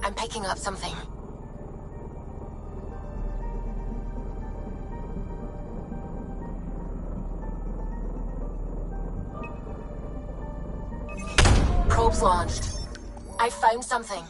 I'm picking up something. Probe's launched. I found something.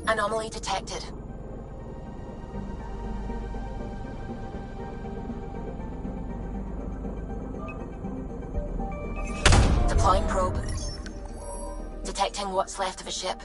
Anomaly detected. Deploying probe. Detecting what's left of a ship.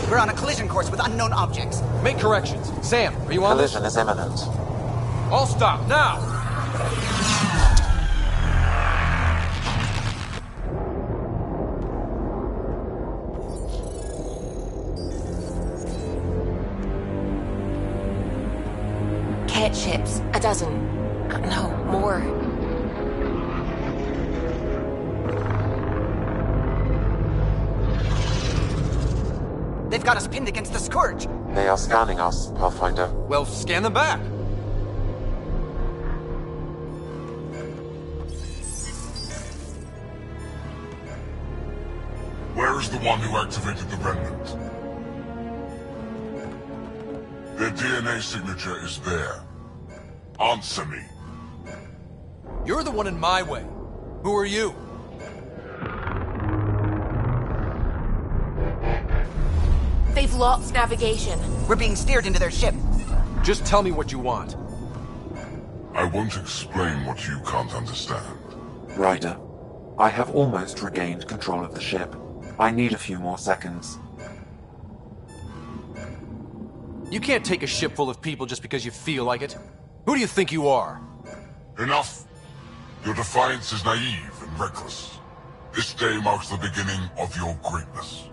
We're on a collision course with unknown objects. Make corrections. Sam, are you on this? Collision is imminent. All stop, now! Ket ships. A dozen. No, more. They've got us pinned against the Scourge. They are scanning us, Pathfinder. Well, scan them back. Where is the one who activated the remnant? Their DNA signature is there. Answer me. You're the one in my way. Who are you? They've lost navigation. We're being steered into their ship. Just tell me what you want. I won't explain what you can't understand. Ryder, I have almost regained control of the ship. I need a few more seconds. You can't take a ship full of people just because you feel like it. Who do you think you are? Enough! Your defiance is naive and reckless. This day marks the beginning of your greatness.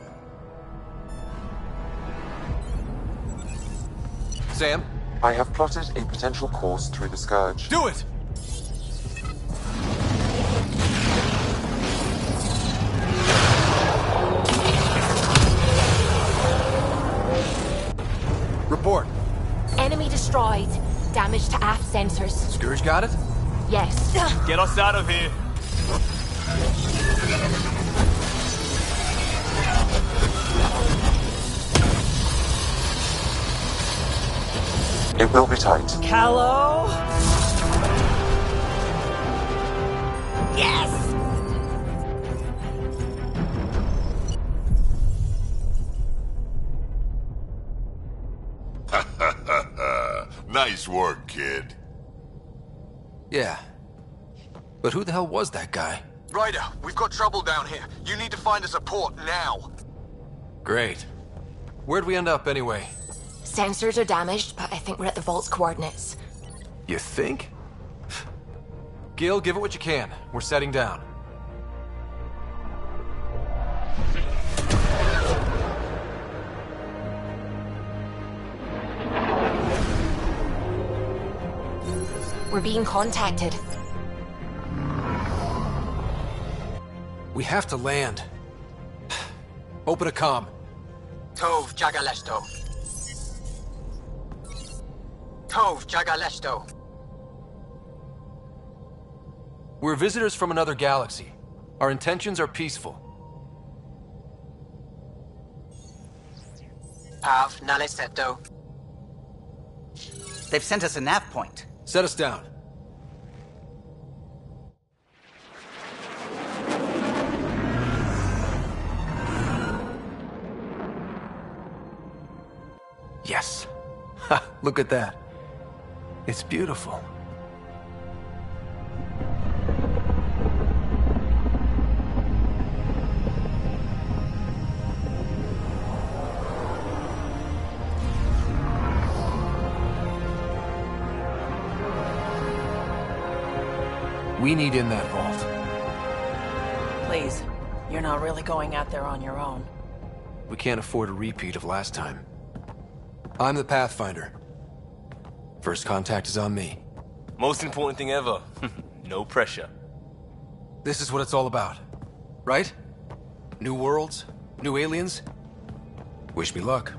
Sam? I have plotted a potential course through the Scourge. Do it! Report. Enemy destroyed. Damage to aft sensors. Scourge got it? Yes. Get us out of here. It will be tight. Callow? Yes! Nice work, kid. Yeah. But who the hell was that guy? Ryder, we've got trouble down here. You need to find us a port now. Great. Where'd we end up anyway? Sensors are damaged, but I think we're at the vault's coordinates. You think? Gil, give it what you can. We're setting down. We're being contacted. We have to land. Open a comm. Tov Jagalesto. Tov Jagalesto. We're visitors from another galaxy. Our intentions are peaceful. Av Naleseto. They've sent us a nav point. Set us down. Yes. Ha! Look at that. It's beautiful. We need in that vault. Please, you're not really going out there on your own. We can't afford a repeat of last time. I'm the Pathfinder. First contact is on me. Most important thing ever. No pressure. This is what it's all about, right? New worlds, new aliens. Wish me luck.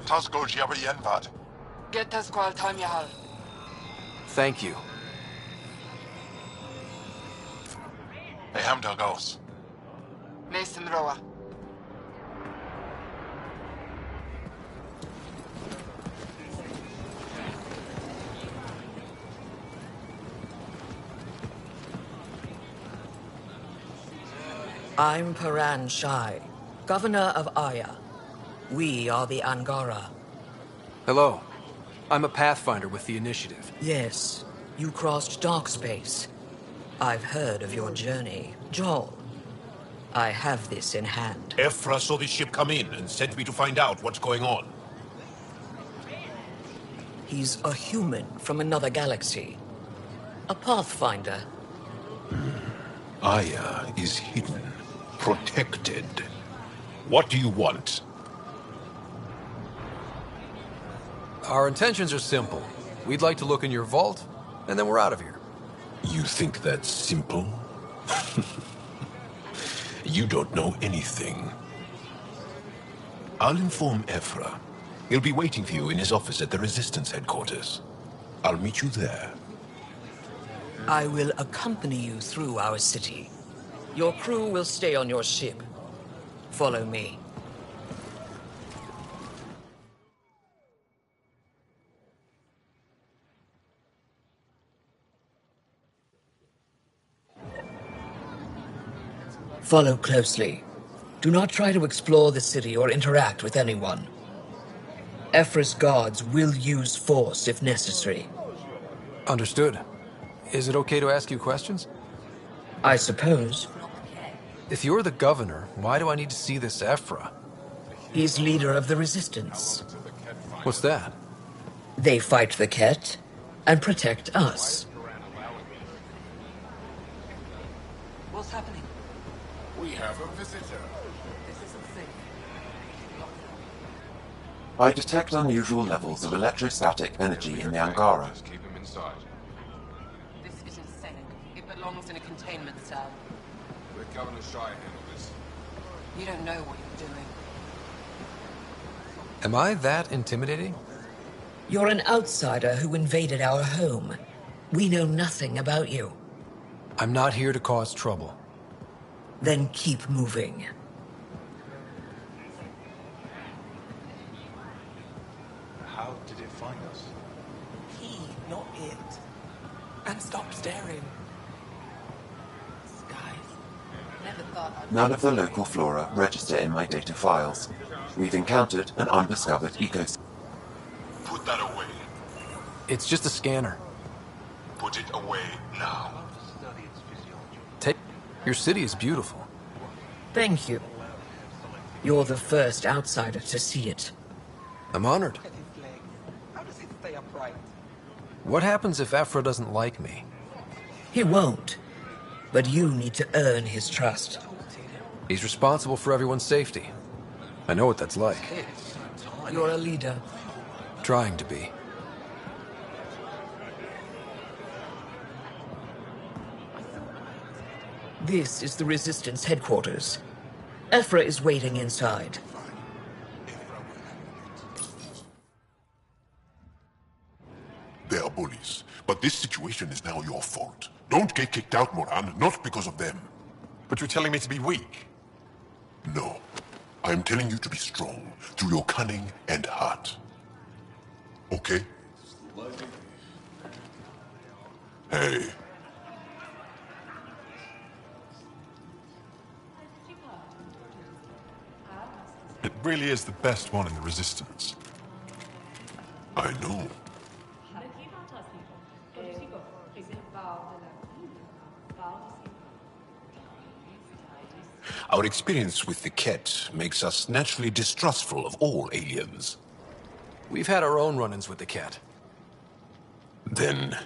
Tasco Jiabayenvat. Get us qual Tamyahal. Thank you. Hey, Hamda Gauss. Mason Roa. I'm Paran Shai, Governor of Aya. We are the Angara. Hello. I'm a Pathfinder with the Initiative. Yes, you crossed dark space. I've heard of your journey, Joel. I have this in hand. Ephra saw this ship come in and sent me to find out what's going on. He's a human from another galaxy. A Pathfinder. Aya is hidden, protected. What do you want? Our intentions are simple. We'd like to look in your vault, and then we're out of here. You think that's simple? You don't know anything. I'll inform Ephra. He'll be waiting for you in his office at the Resistance headquarters. I'll meet you there. I will accompany you through our city. Your crew will stay on your ship. Follow me. Follow closely. Do not try to explore the city or interact with anyone. Ephra's guards will use force if necessary. Understood. Is it okay to ask you questions? I suppose. If you're the governor, why do I need to see this Ephra? He's leader of the Resistance. What's that? They fight the Ket and protect us. What's happening? We have a visitor. This isn't safe. I detect unusual levels of electrostatic energy in the Angara. Just keep him inside. This isn't safe. It belongs in a containment cell. Let Governor Shai handle this. You don't know what you're doing. Am I that intimidating? You're an outsider who invaded our home. We know nothing about you. I'm not here to cause trouble. Then keep moving. How did it find us? He, not it. And stop staring. Skies. Never thought I'd... None of the local flora register in my data files. We've encountered an undiscovered ecosystem. Put that away. It's just a scanner. Put it away now. Your city is beautiful. Thank you. You're the first outsider to see it. I'm honored. How does it stay upright? What happens if Ephra doesn't like me? He won't. But you need to earn his trust. He's responsible for everyone's safety. I know what that's like. You're a leader. Trying to be. This is the Resistance headquarters. Ephra is waiting inside. They are bullies, but this situation is now your fault. Don't get kicked out, Moran, not because of them. But you're telling me to be weak? No. I am telling you to be strong, through your cunning and heart. Okay? Hey. It really is the best one in the Resistance. I know. Our experience with the Ket makes us naturally distrustful of all aliens. We've had our own run-ins with the cat. Then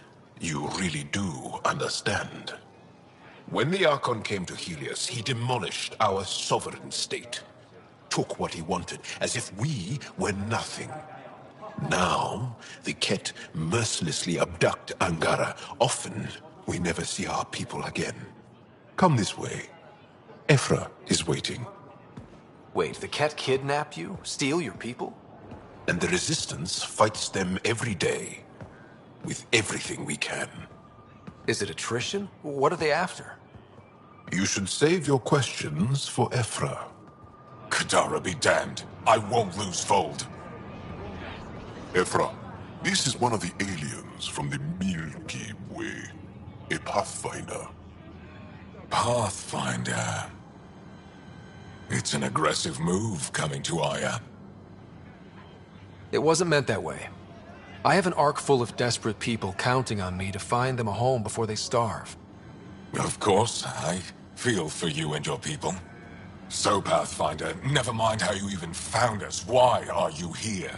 you really do understand. When the Archon came to Helios, he demolished our sovereign state. Took what he wanted, as if we were nothing. Now, the Ket mercilessly abduct Angara. Often, we never see our people again. Come this way. Ephra is waiting. Wait, the cat kidnapped you? Steal your people? And the Resistance fights them every day. With everything we can. Is it attrition? What are they after? You should save your questions for Ephra. Kadara be damned. I won't lose Fold. Ephra, this is one of the aliens from the Milky Way. A Pathfinder. Pathfinder. It's an aggressive move coming to Aya. It wasn't meant that way. I have an ark full of desperate people counting on me to find them a home before they starve. Of course, I feel for you and your people. So, Pathfinder, never mind how you even found us. Why are you here?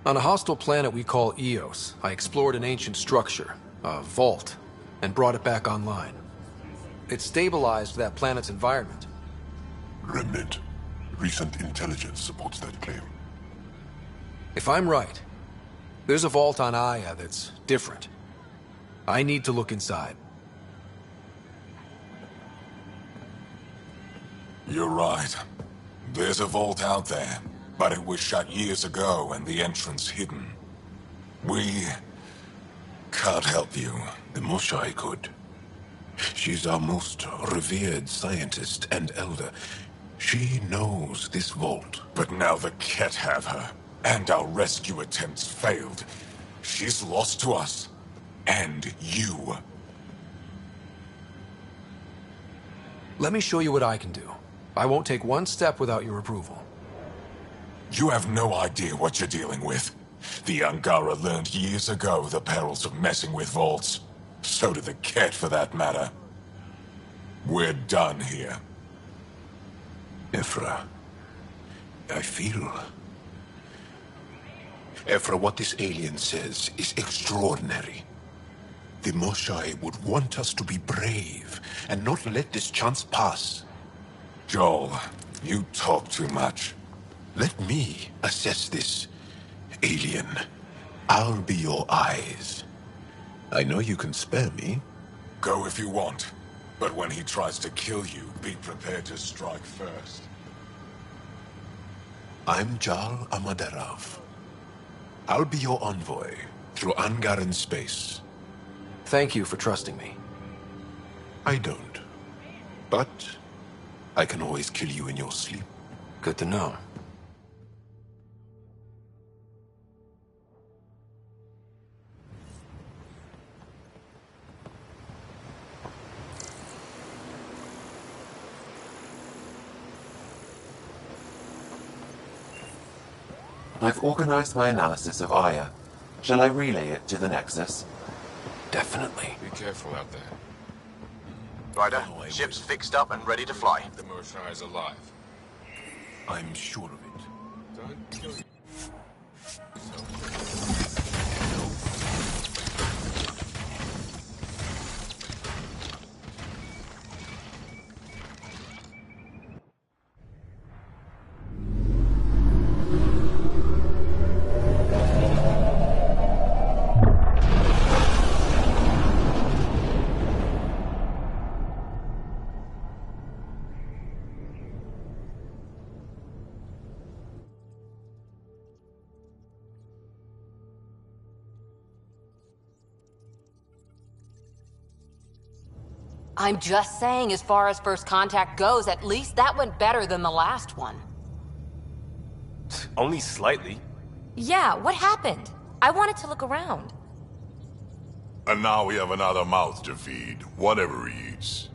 On a hostile planet we call Eos, I explored an ancient structure, a vault, and brought it back online. It stabilized that planet's environment. Remnant. Recent intelligence supports that claim. If I'm right, there's a vault on Aya that's different. I need to look inside. You're right. There's a vault out there, but it was shut years ago and the entrance hidden. We can't help you. The Moshai could. She's our most revered scientist and elder. She knows this vault. But now the Ket have her, and our rescue attempts failed. She's lost to us. And you. Let me show you what I can do. I won't take one step without your approval. You have no idea what you're dealing with. The Angara learned years ago the perils of messing with vaults. So did the Ket, for that matter. We're done here. Ephra, I feel... Ephra, what this alien says is extraordinary. The Moshai would want us to be brave and not let this chance pass. Joel, you talk too much. Let me assess this, alien. I'll be your eyes. I know you can spare me. Go if you want. But when he tries to kill you, be prepared to strike first. I'm Jal Amaderav. I'll be your envoy through Angaran space. Thank you for trusting me. I don't. But I can always kill you in your sleep. Good to know. I've organized my analysis of Aya. Shall I relay it to the Nexus? Definitely. Be careful out there. Ryder, ship's fixed up and ready to fly. The Moshai is alive. I'm sure of it. Don't kill yourself. I'm just saying, as far as first contact goes, at least that went better than the last one. Only slightly. Yeah, what happened? I wanted to look around. And now we have another mouth to feed, whatever he eats.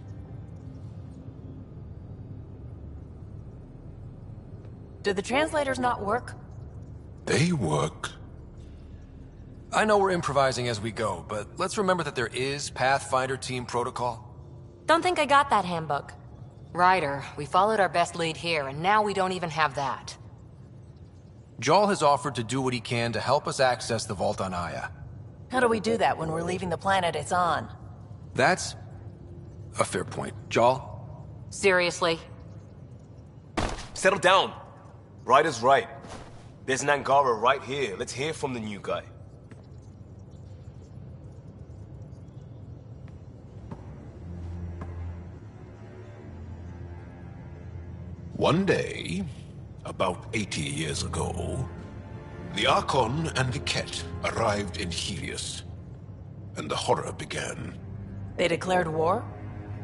Did the translators not work? They work. I know we're improvising as we go, but let's remember that there is Pathfinder team protocol. Don't think I got that handbook. Ryder, we followed our best lead here, and now we don't even have that. Jarl has offered to do what he can to help us access the vault on Aya. How do we do that when we're leaving the planet it's on? That's a fair point. Jarl? Seriously? Settle down. Ryder's right. There's an Angara right here. Let's hear from the new guy. One day, about 80 years ago, the Archon and the Ket arrived in Helios, and the horror began. They declared war?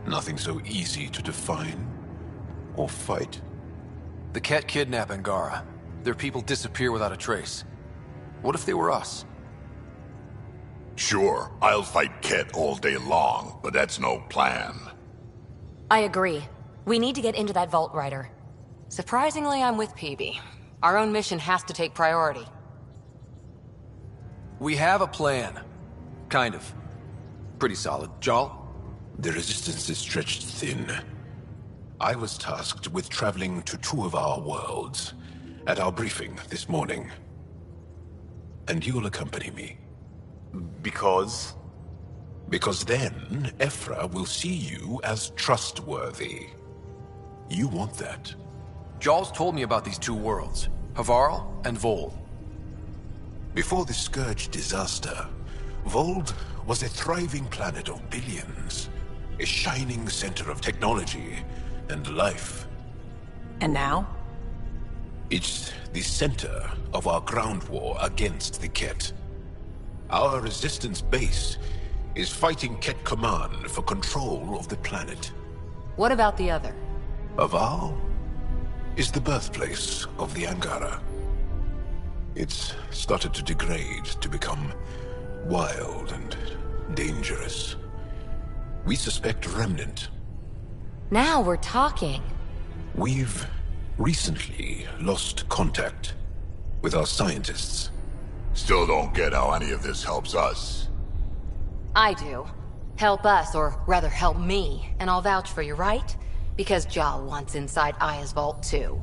Nothing so easy to define or fight. The Ket kidnap Angara. Their people disappear without a trace. What if they were us? Sure, I'll fight Ket all day long, but that's no plan. I agree. We need to get into that vault, Ryder. Surprisingly, I'm with Peavy. Our own mission has to take priority. We have a plan. Kind of. Pretty solid. Jarl? The resistance is stretched thin. I was tasked with traveling to two of our worlds at our briefing this morning. And you'll accompany me. Because? Because then, Ephra will see you as trustworthy. You want that. Jarl's told me about these two worlds, Havarl and Vold. Before the Scourge disaster, Vold was a thriving planet of billions, a shining center of technology and life. And now? It's the center of our ground war against the Ket. Our resistance base is fighting Ket Command for control of the planet. What about the other? Havarl is the birthplace of the Angara. It's started to degrade, to become wild and dangerous. We suspect Remnant. Now we're talking. We've recently lost contact with our scientists. Still don't get how any of this helps us. I do. Help us, or rather help me, and I'll vouch for you, right? Because Jarl wants inside Aya's vault too.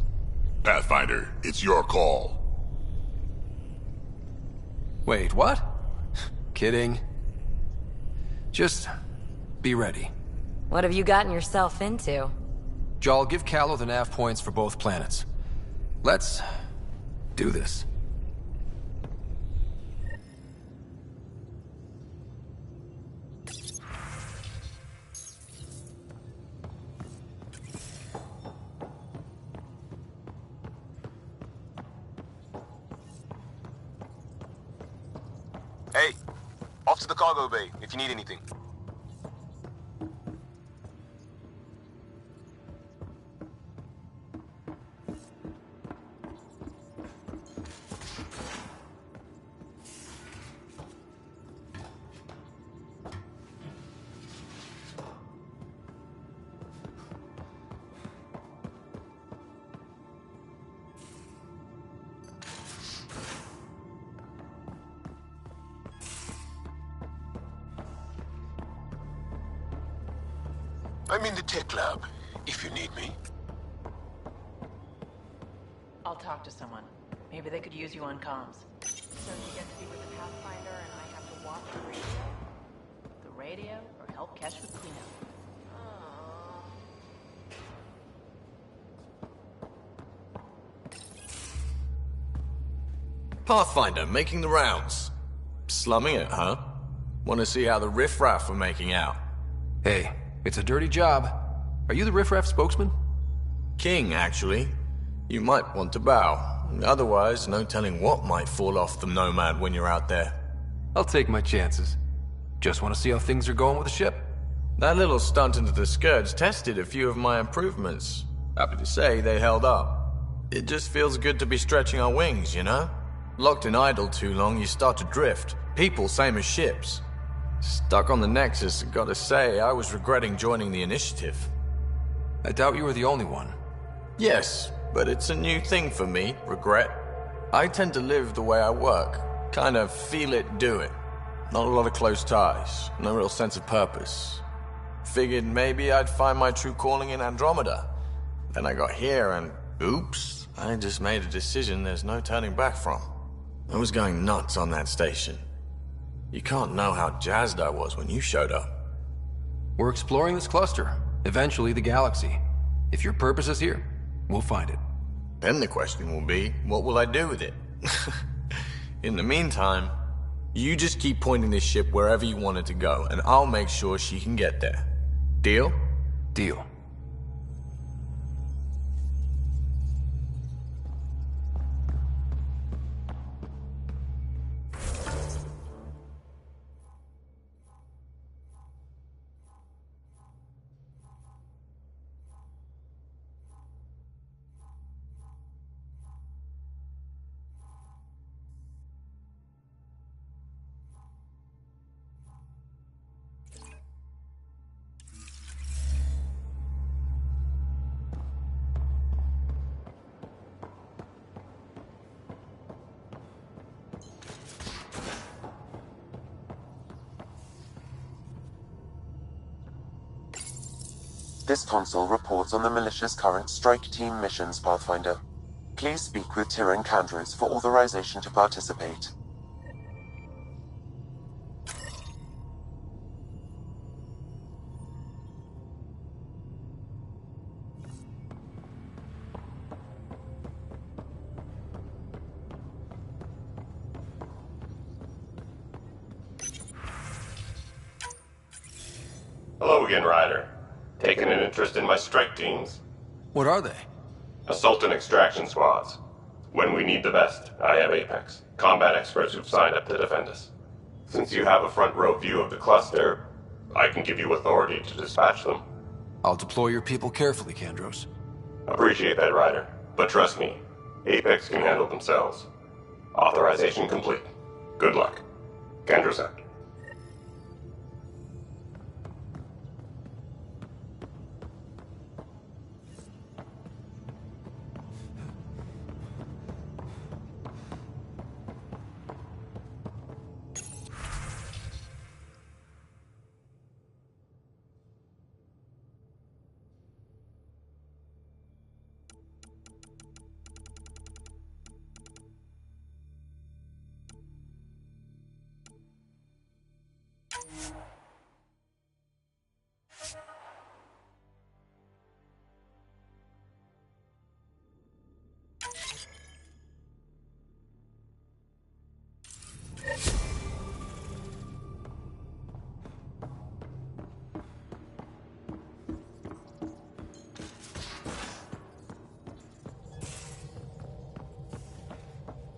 Pathfinder, it's your call. Wait, what? Kidding. Just be ready. What have you gotten yourself into? Jarl, give Callow the nav points for both planets. Let's do this. Hey, off to the cargo bay if you need anything. I'm in the tech lab, if you need me. I'll talk to someone. Maybe they could use you on comms. So you get to be with the Pathfinder and I have to watch the radio? The radio, or help catch the cleanup. Pathfinder, making the rounds. Slumming it, huh? Want to see how the riffraff are making out? Hey, it's a dirty job. Are you the riffraff spokesman? King, actually. You might want to bow. Otherwise, no telling what might fall off the Nomad when you're out there. I'll take my chances. Just want to see how things are going with the ship. That little stunt into the Scourge tested a few of my improvements. Happy to say they held up. It just feels good to be stretching our wings, you know? Locked in idle too long, you start to drift. People, same as ships. Stuck on the Nexus, gotta say, I was regretting joining the Initiative. I doubt you were the only one. Yes, but it's a new thing for me, regret. I tend to live the way I work. Kind of feel it, do it. Not a lot of close ties, no real sense of purpose. Figured maybe I'd find my true calling in Andromeda. Then I got here and, oops, I just made a decision there's no turning back from. I was going nuts on that station. You can't know how jazzed I was when you showed up. We're exploring this cluster, eventually the galaxy. If your purpose is here, we'll find it. Then the question will be, what will I do with it? In the meantime, you just keep pointing this ship wherever you want it to go, and I'll make sure she can get there. Deal? Deal. This console reports on the militia's current strike team missions, Pathfinder. Please speak with Tyrann Kandros for authorization to participate. Hello again, Ryder. Taking an interest in my strike teams? What are they? Assault and extraction squads. When we need the best, I have Apex, combat experts who've signed up to defend us. Since you have a front row view of the cluster, I can give you authority to dispatch them. I'll deploy your people carefully, Kandros. Appreciate that, Ryder. But trust me, Apex can handle themselves. Authorization complete. Good luck. Kandros out.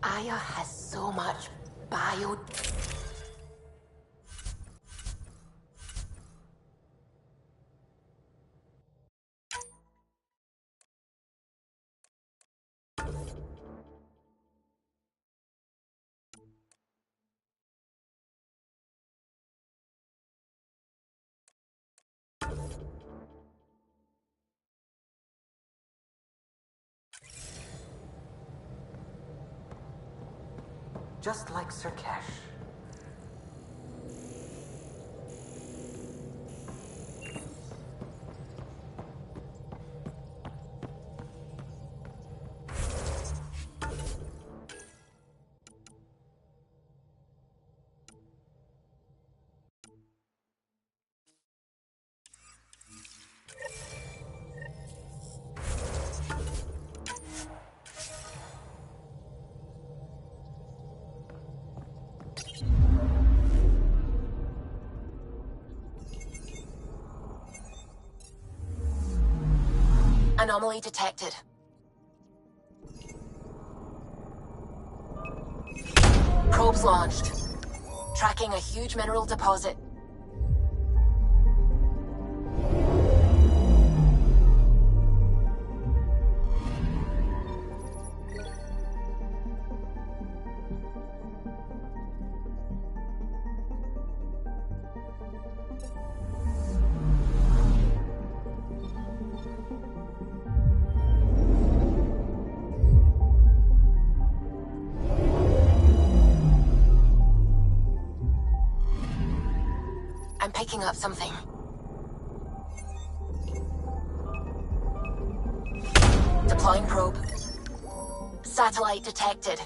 Aya has so much bio... Just like Sirkesh. Anomaly detected. Probes launched. Tracking a huge mineral deposit. I'm picking up something. Deploying probe. Satellite detected.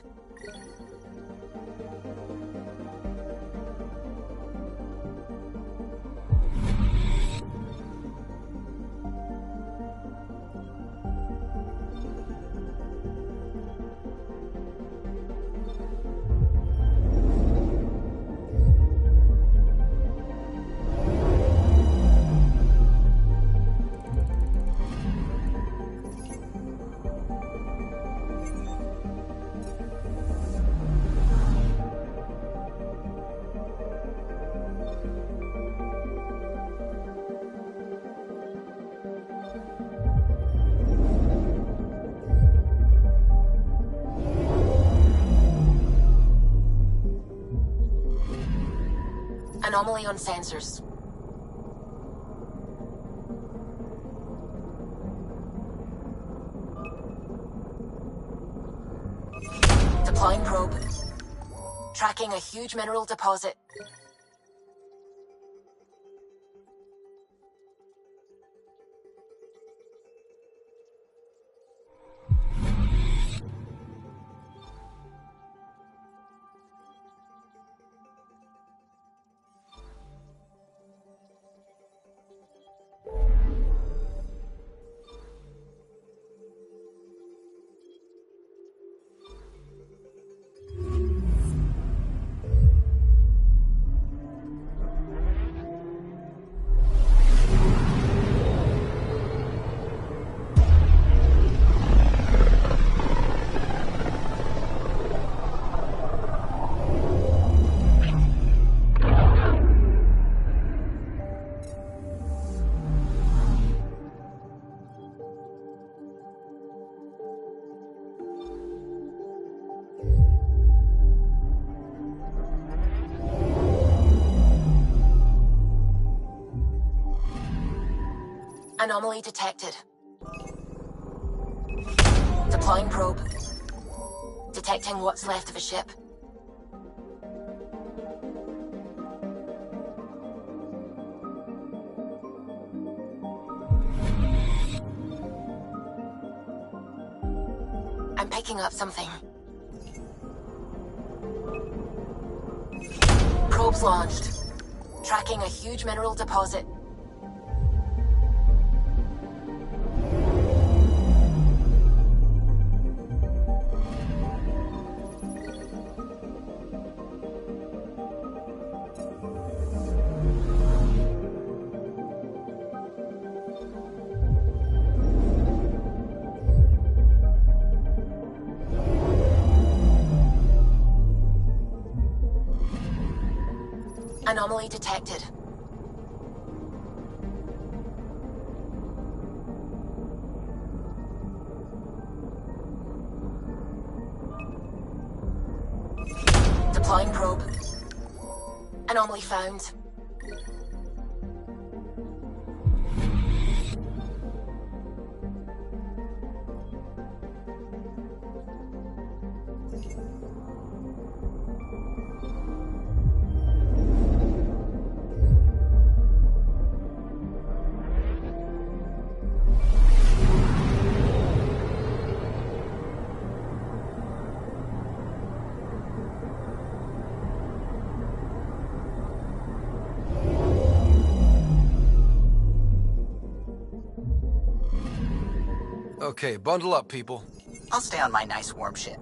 Anomaly on sensors. Deploying probe. Tracking a huge mineral deposit. Anomaly detected. Deploying probe. Detecting what's left of a ship. I'm picking up something. Probes launched. Tracking a huge mineral deposit. Anomaly detected. Deploying probe. Anomaly found. Okay, bundle up, people. I'll stay on my nice warm ship.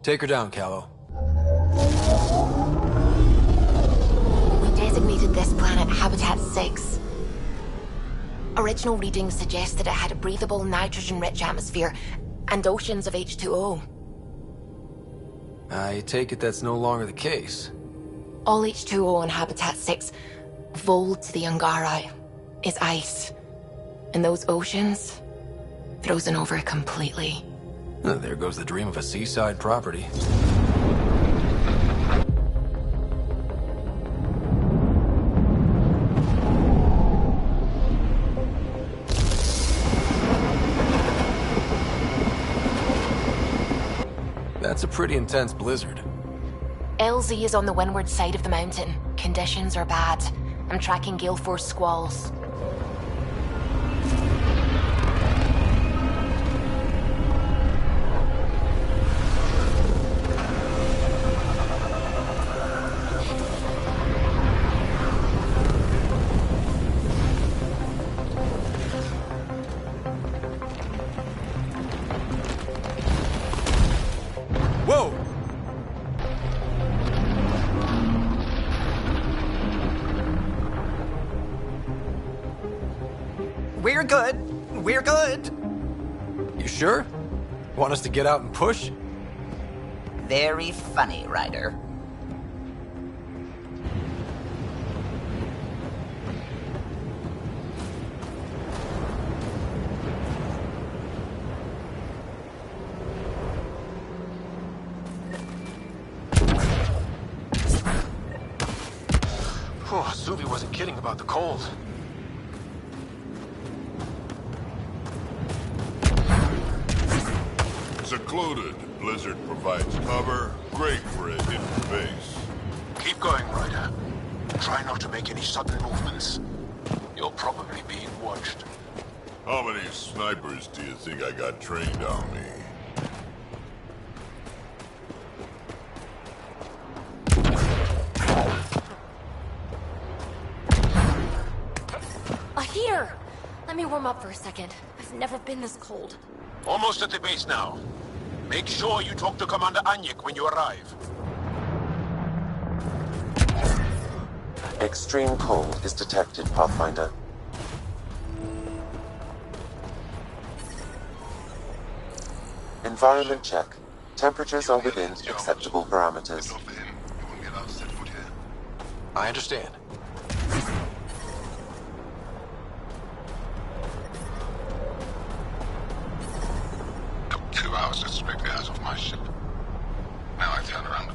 Take her down, Callow. We designated this planet Habitat 6. Original readings suggest that it had a breathable, nitrogen-rich atmosphere and oceans of H2O. I take it that's no longer the case. All H2O on Habitat 6, Volt the Angara, is ice. And those oceans, frozen over completely. There goes the dream of a seaside property. That's a pretty intense blizzard. LZ is on the windward side of the mountain. Conditions are bad. I'm tracking gale force squalls. Whoa! We're good. We're good. You sure? Want us to get out and push? Very funny, Ryder. Oh, Zuby wasn't kidding about the cold. Secluded. Blizzard provides cover. Great for a hidden base. Keep going, Ryder. Try not to make any sudden movements. You're probably being watched. How many snipers do you think I got trained on me? A heater! Let me warm up for a second. I've never been this cold. Almost at the base now. Make sure you talk to Commander Anyik when you arrive. Extreme cold is detected, Pathfinder. Environment check. Temperatures are within acceptable parameters. I understand. Took 2 hours to scrape the eyes off my ship. Now I turn around.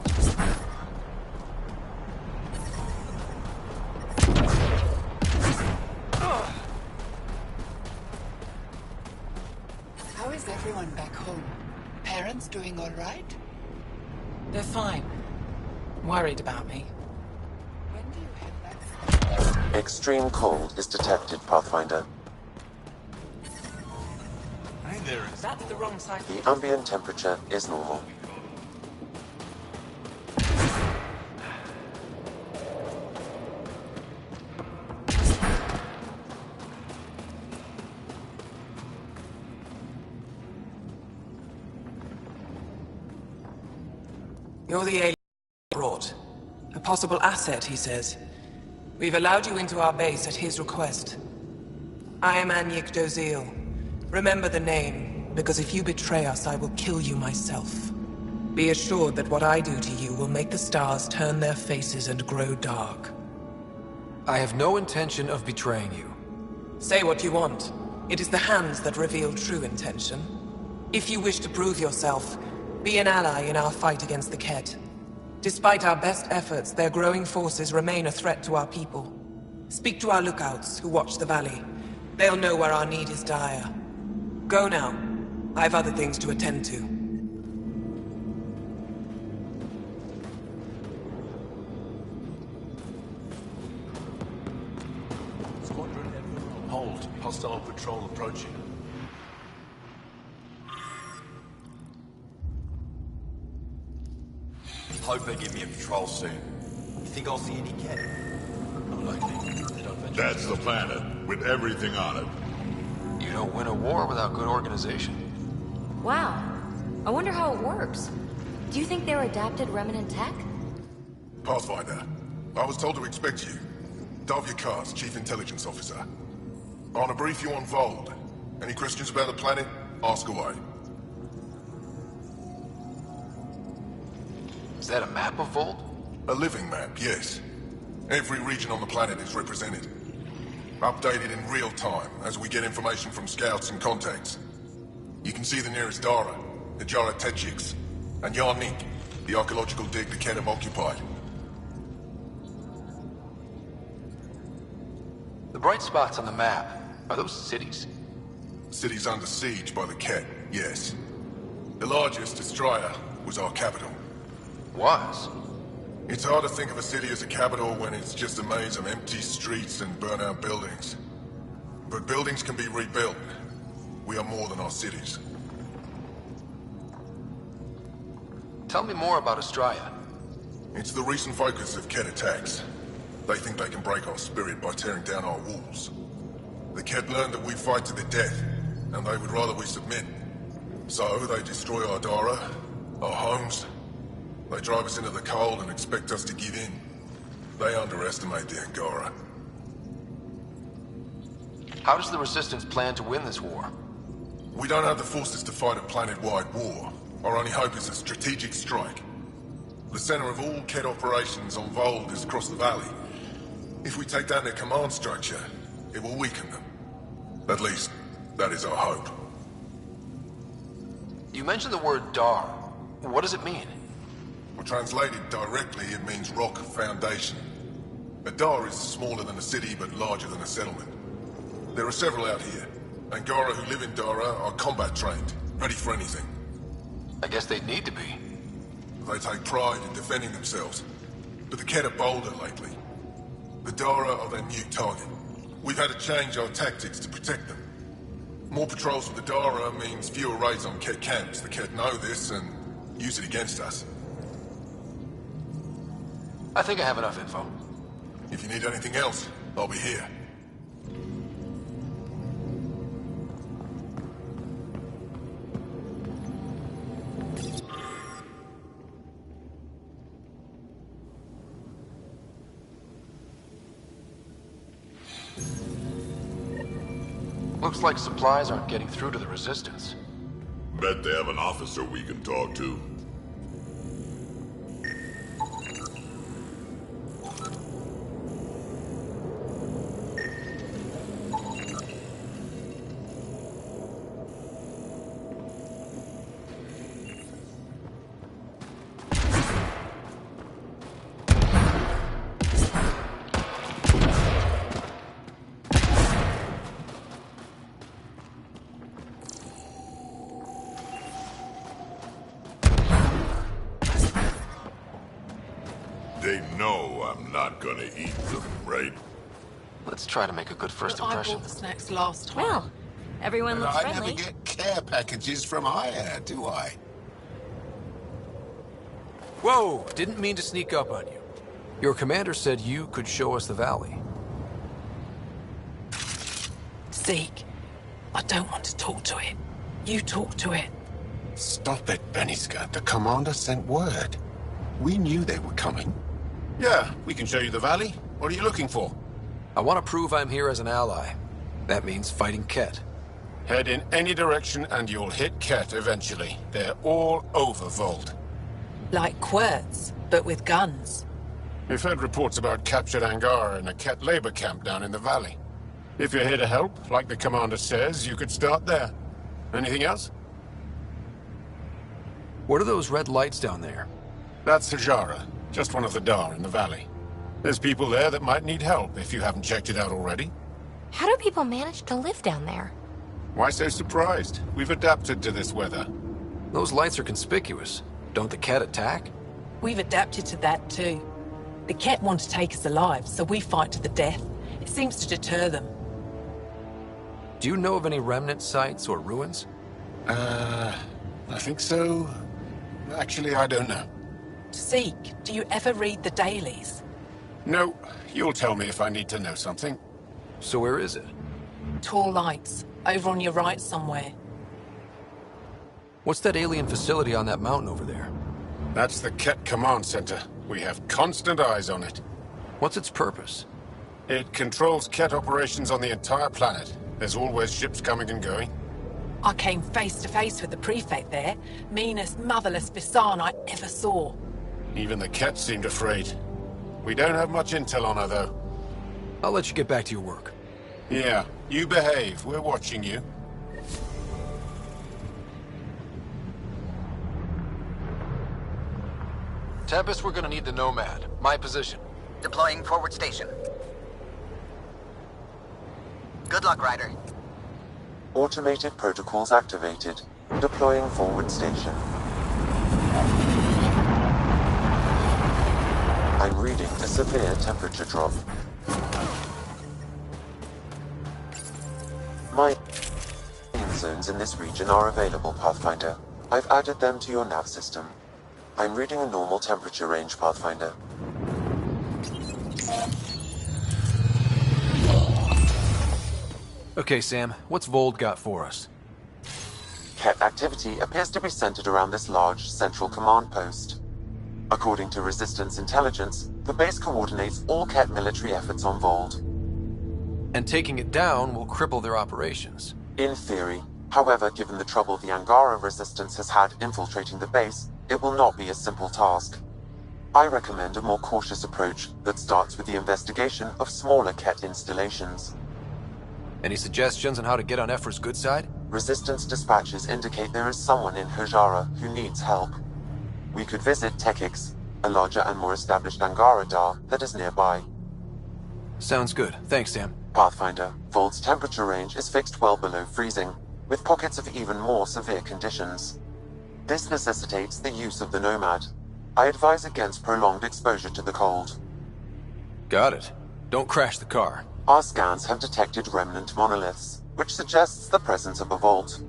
How is everyone back home? Parents doing all right? They're fine. Worried about me. When do you head back? Extreme cold is detected, Pathfinder. Hey there. That's the wrong side. The ambient temperature is normal. You're the alien brought. A possible asset, he says. We've allowed you into our base at his request. I am Anyik Dozil. Remember the name, because if you betray us, I will kill you myself. Be assured that what I do to you will make the stars turn their faces and grow dark. I have no intention of betraying you. Say what you want. It is the hands that reveal true intention. If you wish to prove yourself, be an ally in our fight against the Ket. Despite our best efforts, their growing forces remain a threat to our people. Speak to our lookouts, who watch the valley. They'll know where our need is dire. Go now. I have other things to attend to. Squadron, hold. Hostile patrol approaching. Hope they give me a patrol soon. You think I'll see any cat? Unlikely. They don't venture. That's the planet, with everything on it. You don't win a war without good organization. Wow. I wonder how it works. Do you think they're adapted remnant tech? Pathfinder, I was told to expect you. Davia Kars, Chief Intelligence Officer. I want to brief you on Vold. Any questions about the planet? Ask away. Is that a map of Volt? A living map, yes. Every region on the planet is represented. Updated in real time as we get information from scouts and contacts. You can see the nearest Dara, the Jara Tetchiks, and Yarnik, the archaeological dig the Ken have occupied. The bright spots on the map, are those cities? Cities under siege by the Ket, yes. The largest, Estraya, was our capital. Was? It's hard to think of a city as a capital when it's just a maze of empty streets and burnt-out buildings. But buildings can be rebuilt. We are more than our cities. Tell me more about Estraya. It's the recent focus of Ket attacks. They think they can break our spirit by tearing down our walls. The Ket learned that we fight to the death, and they would rather we submit. So they destroy our Dara, our homes. They drive us into the cold and expect us to give in. They underestimate the Angara. How does the Resistance plan to win this war? We don't have the forces to fight a planet-wide war. Our only hope is a strategic strike. The center of all Ket operations on Vold is across the valley. If we take down their command structure, it will weaken them. At least, that is our hope. You mentioned the word Dar. What does it mean? Well, translated directly, it means rock foundation. A Dar is smaller than a city, but larger than a settlement. There are several out here. Angara who live in Dara are combat trained, ready for anything. I guess they'd need to be. They take pride in defending themselves. But the Ket are bolder lately. The Dara are their new target. We've had to change our tactics to protect them. More patrols with the Dara means fewer raids on Ket camps. The Ket know this and use it against us. I think I have enough info. If you need anything else, I'll be here. Looks like supplies aren't getting through to the Resistance. Bet they have an officer we can talk to. They know I'm not gonna eat them, right? Let's try to make a good first I impression. bought the snacks last time. Well, everyone looks I friendly. never get care packages from Aya, do I? Whoa! Didn't mean to sneak up on you. Your commander said you could show us the valley. Zeke, I don't want to talk to it. You talk to it. Stop it, Beniska. The commander sent word. We knew they were coming. Yeah, we can show you the valley. What are you looking for? I want to prove I'm here as an ally. That means fighting Ket. Head in any direction and you'll hit Ket eventually. They're all over Vold. Like Quirts, but with guns. We've heard reports about captured Angara in a Ket labor camp down in the valley. If you're here to help, like the commander says, you could start there. Anything else? What are those red lights down there? That's Hajara, just one of the Dar in the valley. There's people there that might need help if you haven't checked it out already. How do people manage to live down there? Why so surprised? We've adapted to this weather. Those lights are conspicuous. Don't the Ket attack? We've adapted to that too. The Ket want to take us alive, so we fight to the death. It seems to deter them. Do you know of any remnant sites or ruins? I think so. Actually, I don't know. Zeke, do you ever read the dailies? No, you'll tell me if I need to know something. So where is it? Tall lights, over on your right somewhere. What's that alien facility on that mountain over there? That's the Ket Command Center. We have constant eyes on it. What's its purpose? It controls Ket operations on the entire planet. There's always ships coming and going. I came face to face with the prefect there. Meanest, motherless Visan I ever saw. Even the Ket seemed afraid. We don't have much intel on her, though. I'll let you get back to your work. Yeah, you behave. We're watching you. Tempest, we're gonna need the Nomad. My position. Deploying forward station. Good luck, Ryder. Automated protocols activated. Deploying forward station. I'm reading a severe temperature drop. My zones in this region are available, Pathfinder. I've added them to your nav system. I'm reading a normal temperature range, Pathfinder. Okay, Sam, what's Vold got for us? Ket activity appears to be centered around this large central command post. According to Resistance intelligence, the base coordinates all Ket military efforts on Vold. And taking it down will cripple their operations. In theory. However, given the trouble the Angara Resistance has had infiltrating the base, it will not be a simple task. I recommend a more cautious approach that starts with the investigation of smaller Ket installations. Any suggestions on how to get on Ephra's good side? Resistance dispatches indicate there is someone in Hajara who needs help. We could visit Tekix, a larger and more established Angara Dar that is nearby. Sounds good. Thanks, Sam. Pathfinder, Vold's temperature range is fixed well below freezing, with pockets of even more severe conditions. This necessitates the use of the Nomad. I advise against prolonged exposure to the cold. Got it. Don't crash the car. Our scans have detected remnant monoliths, which suggests the presence of a vault.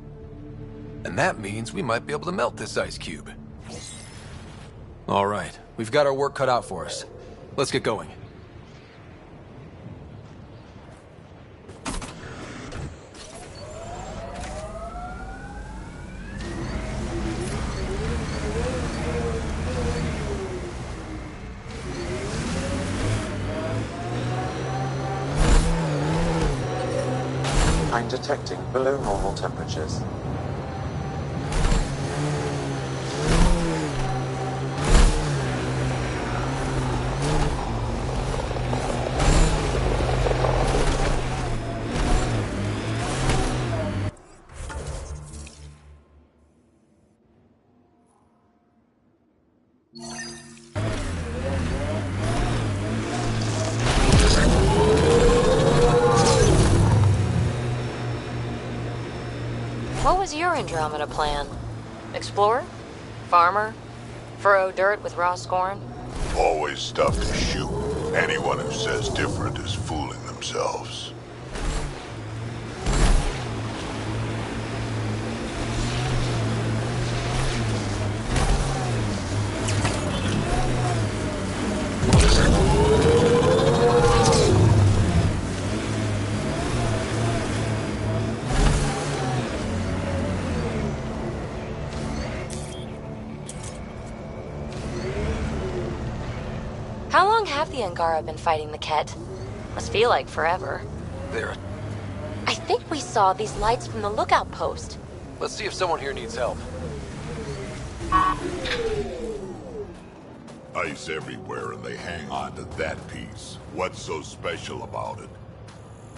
And that means we might be able to melt this ice cube. All right, we've got our work cut out for us. Let's get going. I'm detecting below normal temperatures. What was your Andromeda plan? Explorer? Farmer? Furrow dirt with raw scorn? Always stuff to shoot. Anyone who says different is fooling themselves. How long have the Angara been fighting the Ket? Must feel like forever. There. I think we saw these lights from the lookout post. Let's see if someone here needs help. Ice everywhere and they hang on to that piece. What's so special about it?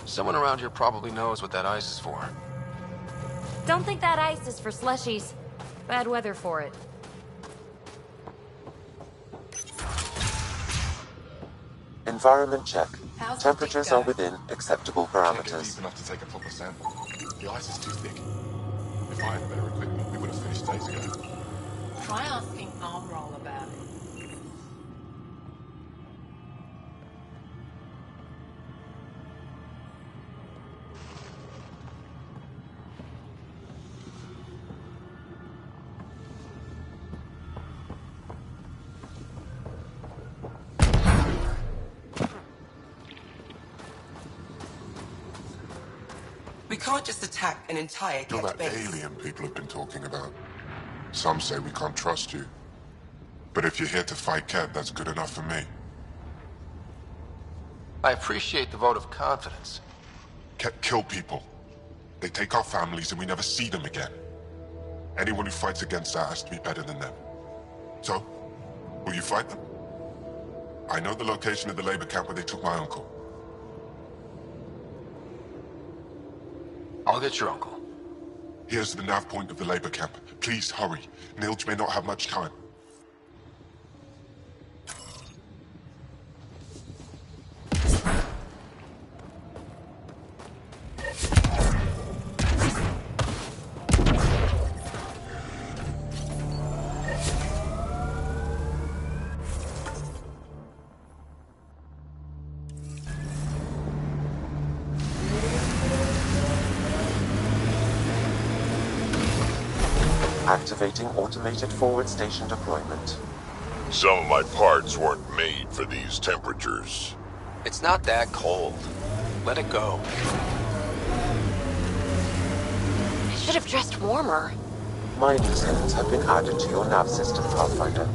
Someone around here probably knows what that ice is for. Don't think that ice is for slushies. Bad weather for it. Environment check. Temperatures are within acceptable parameters. Can't get deep enough to take a proper sample. The ice is too thick. If I had better equipment, we would have finished days ago. Try asking Armroll about it. We can't just attack an entire You're Ket that base. alien people have been talking about. Some say we can't trust you. But if you're here to fight Ket, that's good enough for me. I appreciate the vote of confidence. Ket kill people. They take our families and we never see them again. Anyone who fights against that has to be better than them. So, will you fight them? I know the location of the labor camp where they took my uncle. I'll get your uncle. Here's the nav point of the labor camp. Please hurry. Nilge may not have much time. Activating automated forward station deployment. Some of my parts weren't made for these temperatures. It's not that cold. Let it go. I should have dressed warmer. Mining zones have been added to your nav system, Pathfinder.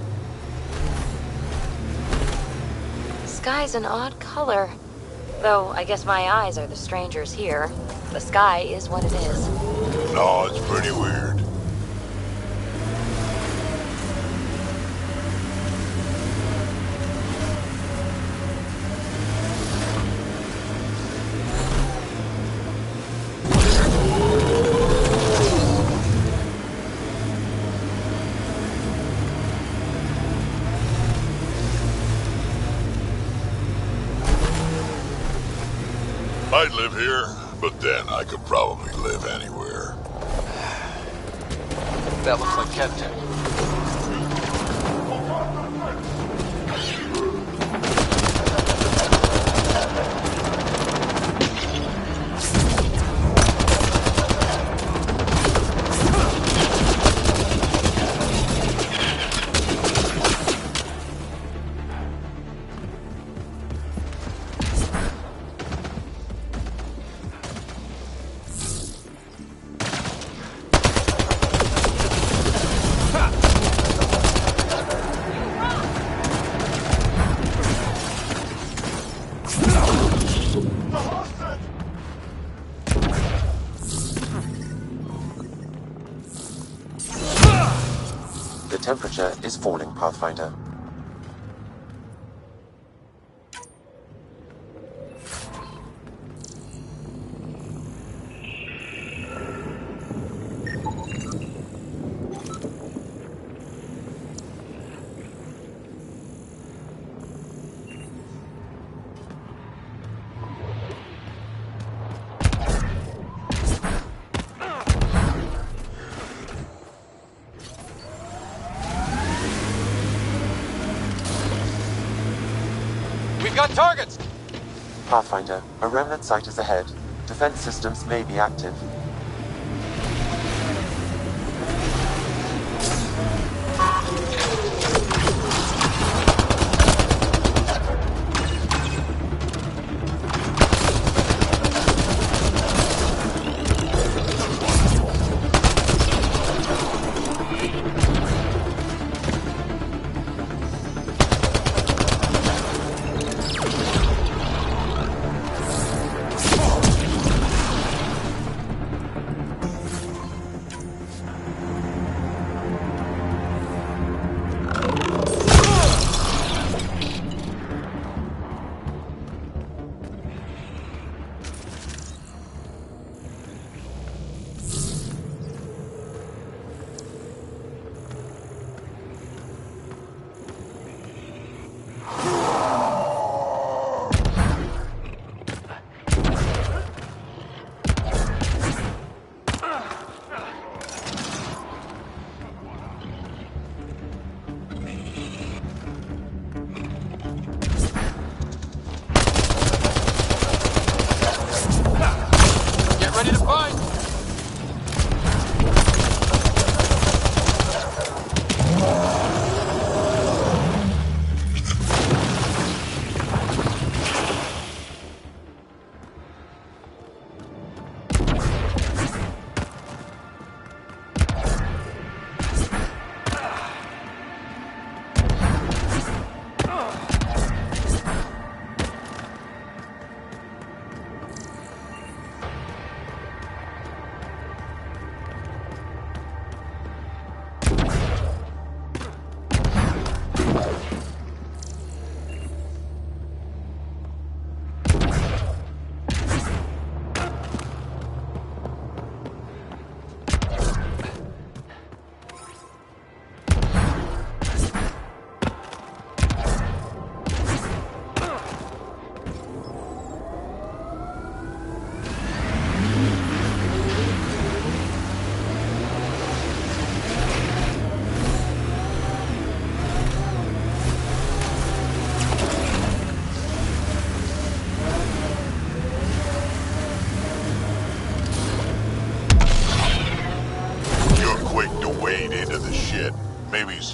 The sky's an odd color. Though, I guess my eyes are the strangers here. The sky is what it is. No, it's pretty weird. I'd live here, but then I could probably live anywhere. That looks like Ket Tech. The temperature is falling, Pathfinder. We've got targets! Pathfinder, a remnant site is ahead. Defense systems may be active.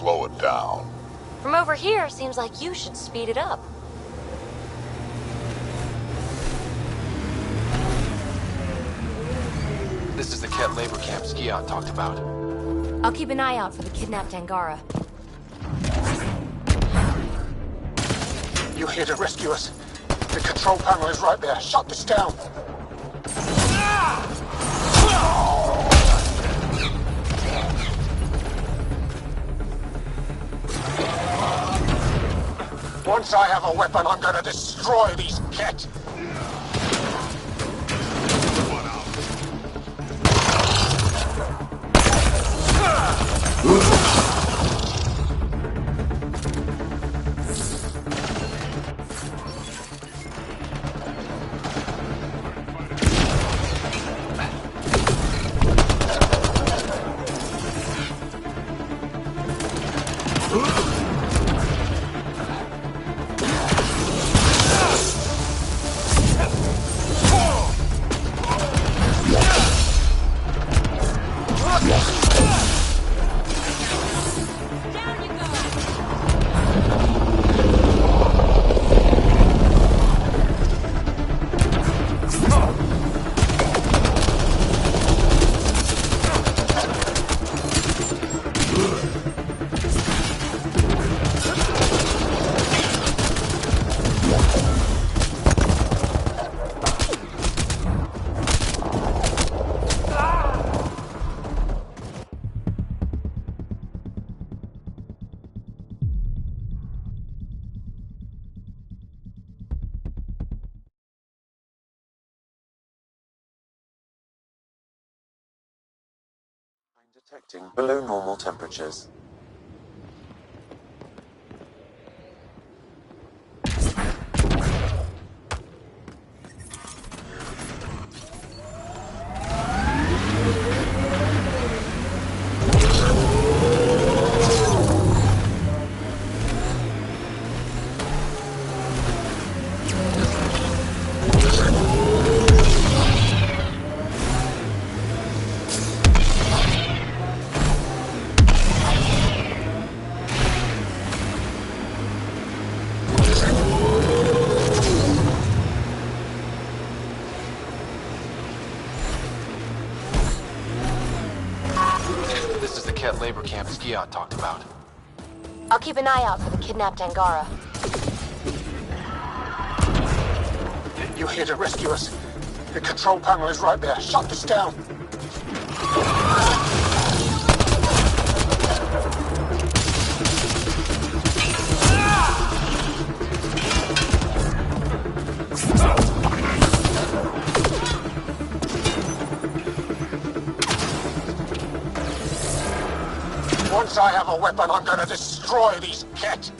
slow it down. From over here, seems like you should speed it up. This is the Ket labor camp Skiot talked about. I'll keep an eye out for the kidnapped Angara. You here to rescue us? The control panel is right there. Shut this down. Once I have a weapon, I'm gonna destroy these Ket. Detecting below normal temperatures. This is the Ket labor camp Skiot talked about. I'll keep an eye out for the kidnapped Angara. You here to rescue us? The control panel is right there. Shut this down. Once I have a weapon, I'm gonna destroy these Ket.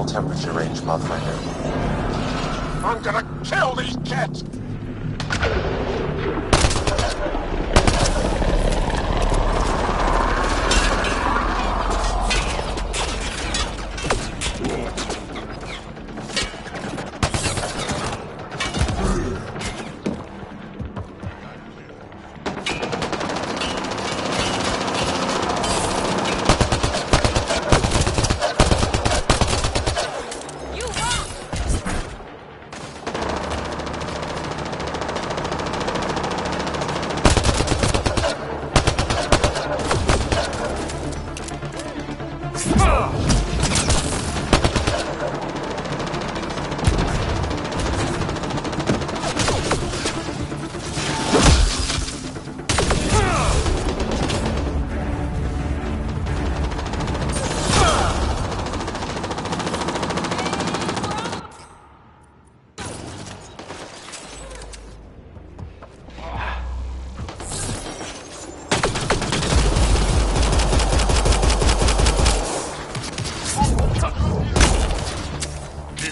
Temperature range, Pathfinder. I'm gonna kill these Ket!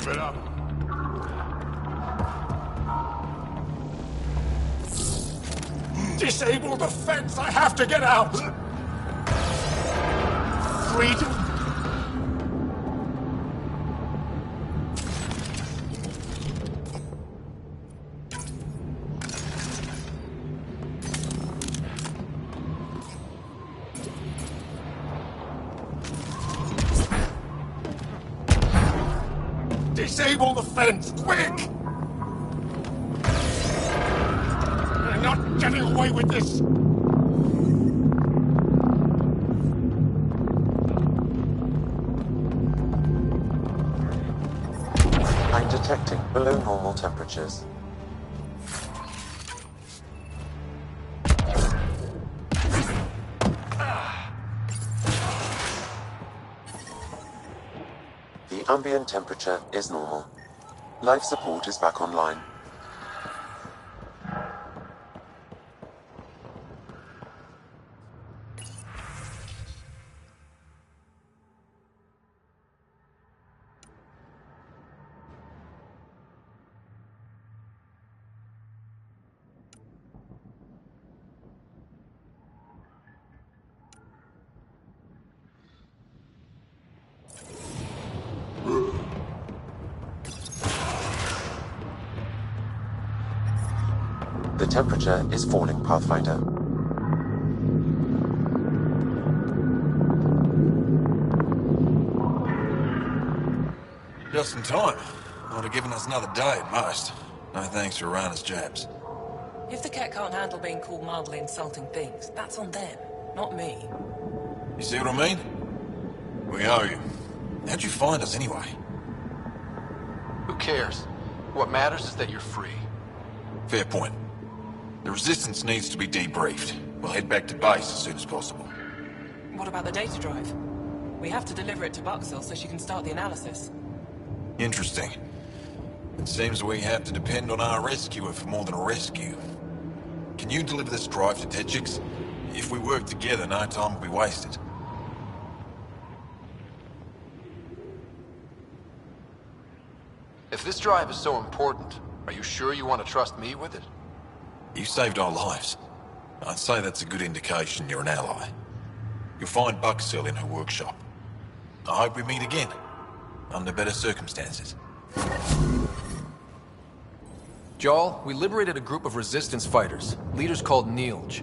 it up. Disable the fence! I have to get out! Freedom? Disable the fence, quick! I'm not getting away with this! I'm detecting below normal temperatures. The ambient temperature is normal. Life support is back online. The temperature is falling, Pathfinder. Just in time. Would have given us another day at most. No thanks for Rana's jabs. If the cat can't handle being called mildly insulting things, that's on them, not me. You see what I mean? We owe you. How'd you find us anyway? Who cares? What matters is that you're free. Fair point. The Resistance needs to be debriefed. We'll head back to base as soon as possible. What about the data drive? We have to deliver it to Buxel so she can start the analysis. Interesting. It seems we have to depend on our rescuer for more than a rescue. Can you deliver this drive to Techix? If we work together, no time will be wasted. If this drive is so important, are you sure you want to trust me with it? You saved our lives. I'd say that's a good indication you're an ally. You'll find Buxel in her workshop. I hope we meet again, under better circumstances. Jarl, we liberated a group of Resistance fighters, leaders called Neilj.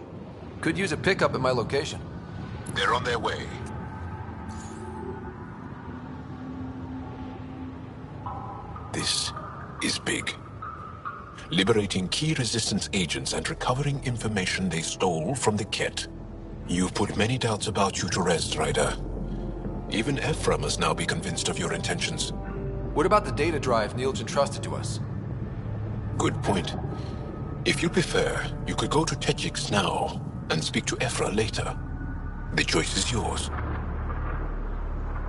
Could use a pickup at my location. They're on their way. This is big. Liberating key Resistance agents and recovering information they stole from the Ket. You've put many doubts about you to rest, Ryder. Even Ephra must now be convinced of your intentions. What about the data drive Neilj entrusted to us? Good point. If you prefer, you could go to Techix now and speak to Ephra later. The choice is yours.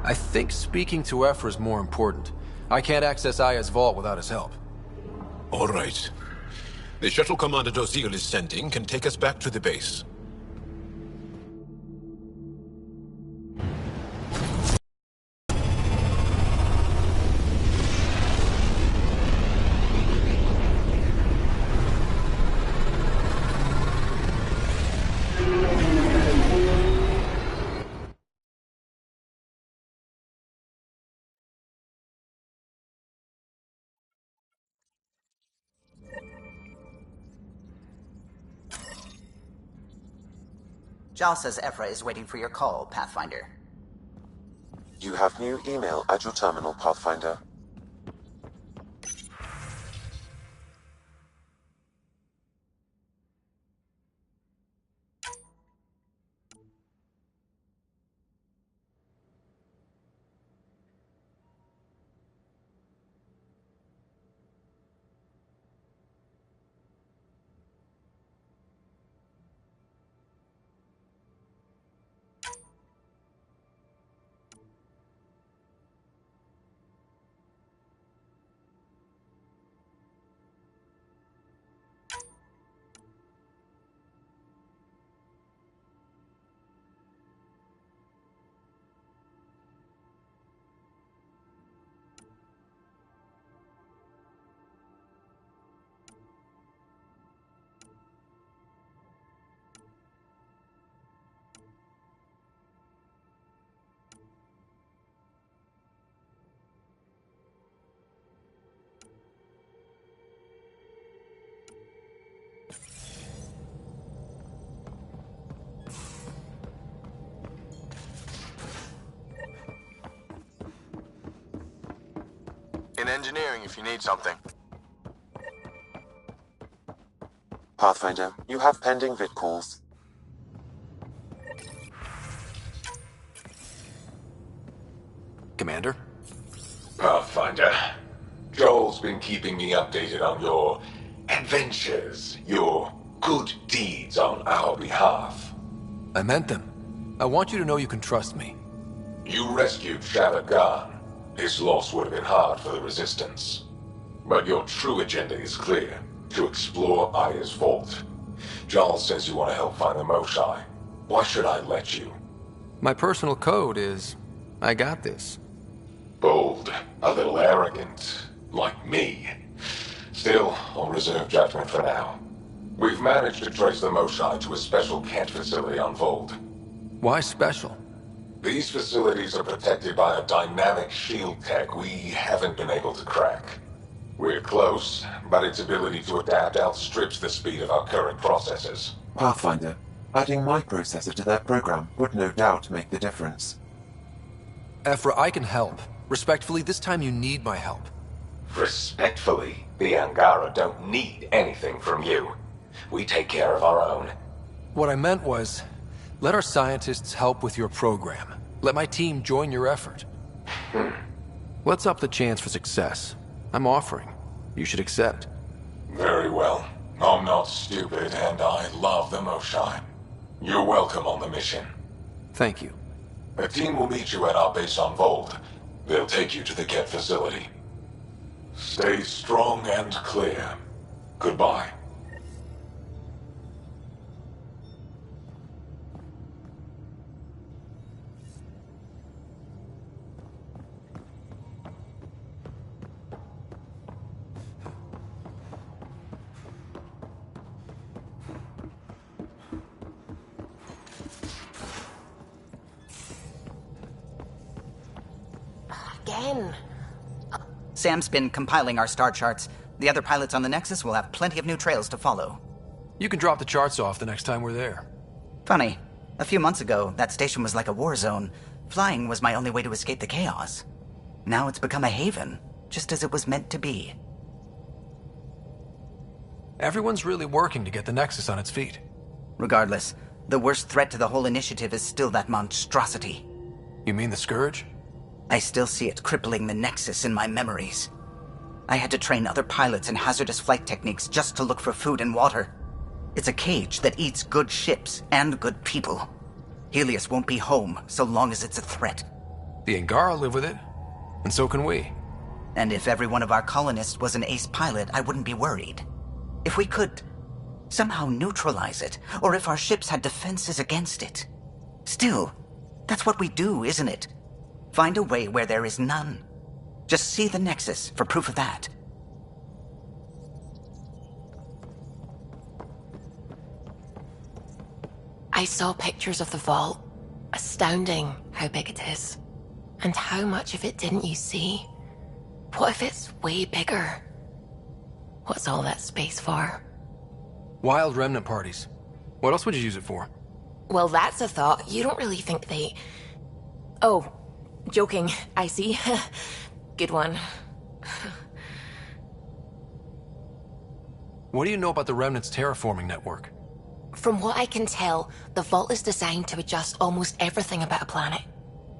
I think speaking to Ephra is more important. I can't access Aya's vault without his help. All right. The shuttle Commander Dozil is sending can take us back to the base. Jal says Ephra is waiting for your call, Pathfinder. You have new email at your terminal, Pathfinder. In engineering if you need something. Pathfinder, you have pending vid calls. Commander? Pathfinder, Joel's been keeping me updated on your adventures, your good deeds on our behalf. I meant them. I want you to know you can trust me. You rescued Shavad Khan. His loss would have been hard for the Resistance. But your true agenda is clear. To explore Aya's vault. Joel says you want to help find the Moshai. Why should I let you? My personal code is, I got this. Bold, a little arrogant, like me. Still, I'll reserve judgment for now. We've managed to trace the Moshai to a special Kent facility on Vold. Why special? These facilities are protected by a dynamic shield tech we haven't been able to crack. We're close, but its ability to adapt outstrips the speed of our current processors. Pathfinder, adding my processor to their program would no doubt make the difference. Ephra, I can help. Respectfully, this time you need my help. Respectfully, the Angara don't need anything from you. We take care of our own. What I meant was, let our scientists help with your program. Let my team join your effort. Let's up the chance for success. I'm offering. You should accept. Very well. I'm not stupid, and I love the Moshai. You're welcome on the mission. Thank you. A team will meet you at our base on Vold. They'll take you to the Ket facility. Stay strong and clear. Goodbye. Again. Sam's been compiling our star charts. The other pilots on the Nexus will have plenty of new trails to follow. You can drop the charts off the next time we're there. Funny. A few months ago, that station was like a war zone. Flying was my only way to escape the chaos. Now it's become a haven, just as it was meant to be. Everyone's really working to get the Nexus on its feet. Regardless, the worst threat to the whole initiative is still that monstrosity. You mean the Scourge? I still see it crippling the Nexus in my memories. I had to train other pilots in hazardous flight techniques just to look for food and water. It's a cage that eats good ships and good people. Helios won't be home so long as it's a threat. The Angara live with it, and so can we. And if every one of our colonists was an ace pilot, I wouldn't be worried. If we could somehow neutralize it, or if our ships had defenses against it. Still, that's what we do, isn't it? Find a way where there is none. Just see the Nexus for proof of that. I saw pictures of the vault. Astounding how big it is. And how much of it didn't you see? What if it's way bigger? What's all that space for? Wild remnant parties. What else would you use it for? Well, that's a thought. You don't really think they... Oh, joking. I see. Good one. What do you know about the Remnant's terraforming network? From what I can tell, the vault is designed to adjust almost everything about a planet.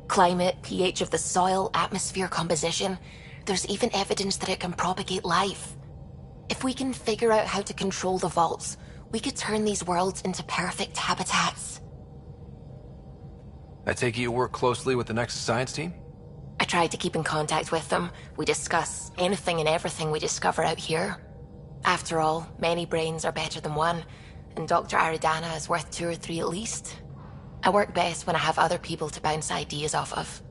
Climate, pH of the soil, atmosphere composition. There's even evidence that it can propagate life. If we can figure out how to control the vaults, we could turn these worlds into perfect habitats. I take it you work closely with the Nexus science team? I tried to keep in contact with them. We discuss anything and everything we discover out here. After all, many brains are better than one, and Dr. Aridana is worth 2 or 3 at least. I work best when I have other people to bounce ideas off of.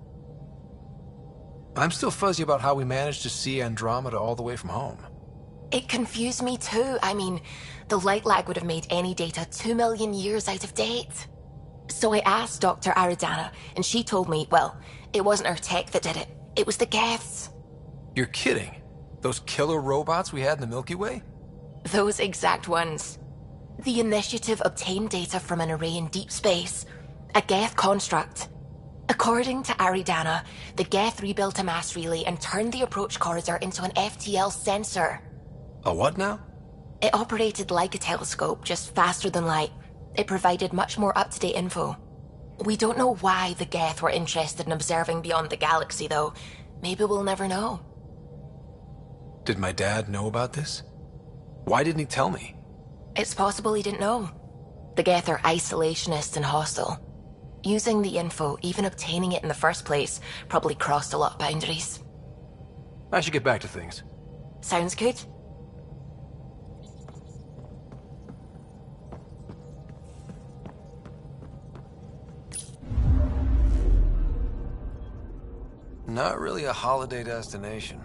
I'm still fuzzy about how we managed to see Andromeda all the way from home. It confused me too. I mean, the light lag would have made any data 2 million years out of date. So I asked Dr. Aridana, and she told me, well, it wasn't her tech that did it. It was the Geths. You're kidding? Those killer robots we had in the Milky Way? Those exact ones. The Initiative obtained data from an array in deep space, a Geth construct. According to Aridana, the Geth rebuilt a mass relay and turned the approach corridor into an FTL sensor. A what now? It operated like a telescope, just faster than light. It provided much more up-to-date info. We don't know why the Geth were interested in observing beyond the galaxy, though. Maybe we'll never know. Did my dad know about this? Why didn't he tell me? It's possible he didn't know. The Geth are isolationist and hostile. Using the info, even obtaining it in the first place, probably crossed a lot of boundaries. I should get back to things. Sounds good. Not really a holiday destination.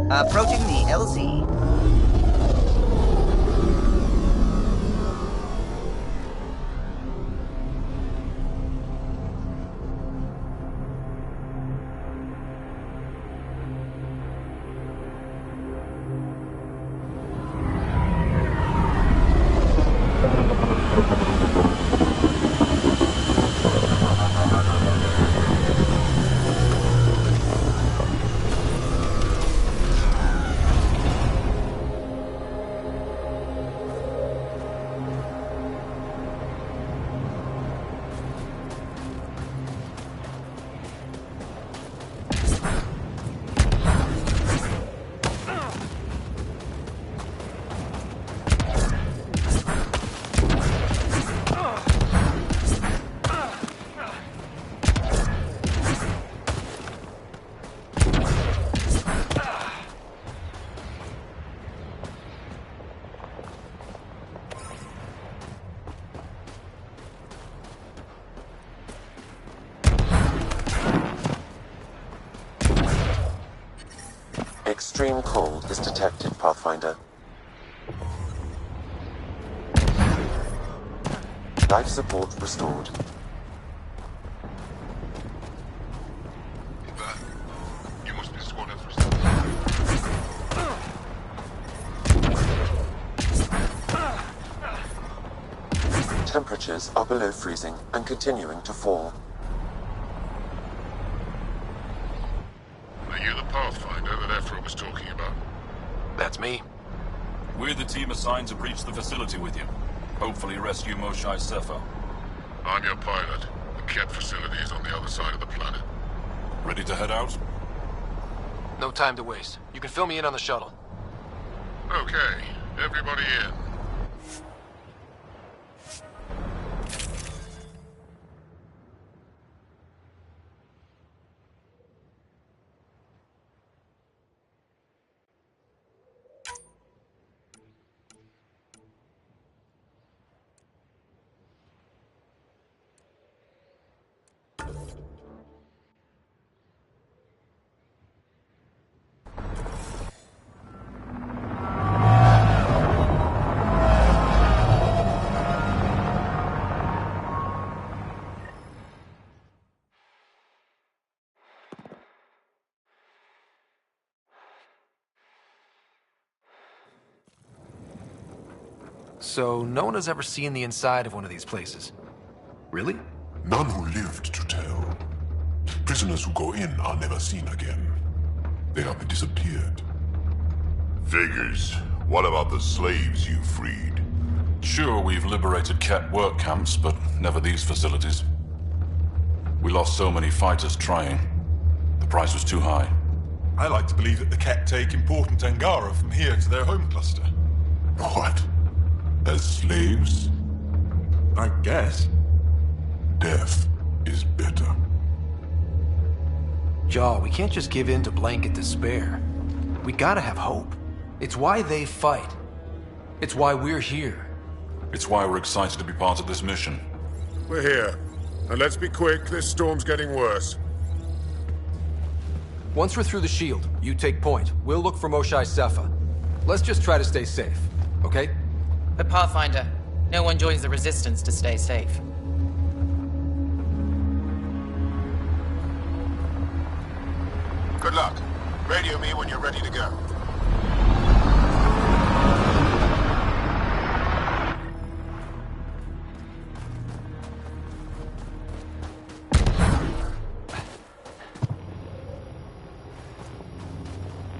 Approaching the LZ. Extreme cold is detected, Pathfinder. Life support restored. You must be the squad F. Temperatures are below freezing and continuing to fall. Are you the Pathfinder that Ephra was talking about? That's me. We're the team assigned to breach the facility with you. Hopefully rescue Moshae Cepho. I'm your pilot. The Ket facility is on the other side of the planet. Ready to head out? No time to waste. You can fill me in on the shuttle. Okay, everybody in. So, no one has ever seen the inside of one of these places. Really? None who lived to tell. Prisoners who go in are never seen again. They have disappeared. Figures. What about the slaves you freed? Sure, we've liberated Ket work camps, but never these facilities. We lost so many fighters trying. The price was too high. I like to believe that the Ket take important Angara from here to their home cluster. What? As slaves? I guess. Death is better. Jaw, we can't just give in to blanket despair. We gotta have hope. It's why they fight. It's why we're here. It's why we're excited to be part of this mission. We're here. And let's be quick, this storm's getting worse. Once we're through the shield, you take point. We'll look for Moshae Sepha. Let's just try to stay safe, okay? But Pathfinder, no one joins the Resistance to stay safe. Good luck. Radio me when you're ready to go.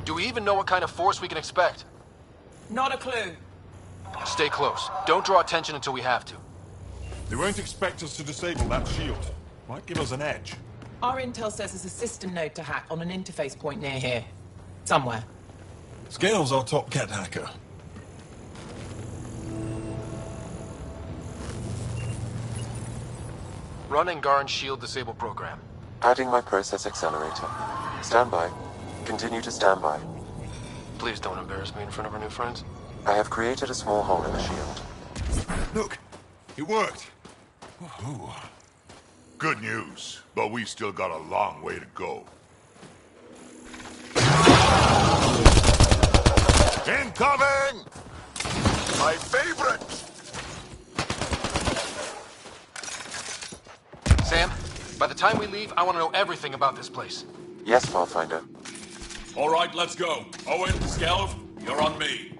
Do we even know what kind of force we can expect? Not a clue. Stay close. Don't draw attention until we have to. They won't expect us to disable that shield. Might give us an edge. Our intel says there's a system node to hack on an interface point near here. Somewhere. Scale's our top cat hacker. Run Angaran's shield disable program. Adding my process accelerator. Stand by. Continue to stand by. Please don't embarrass me in front of our new friends. I have created a small hole in the shield. Look, it worked. Ooh. Good news, but we still got a long way to go. Incoming! My favorite! Sam, by the time we leave, I want to know everything about this place. Yes, Pathfinder. All right, let's go. Owen, Skelv, you're on me.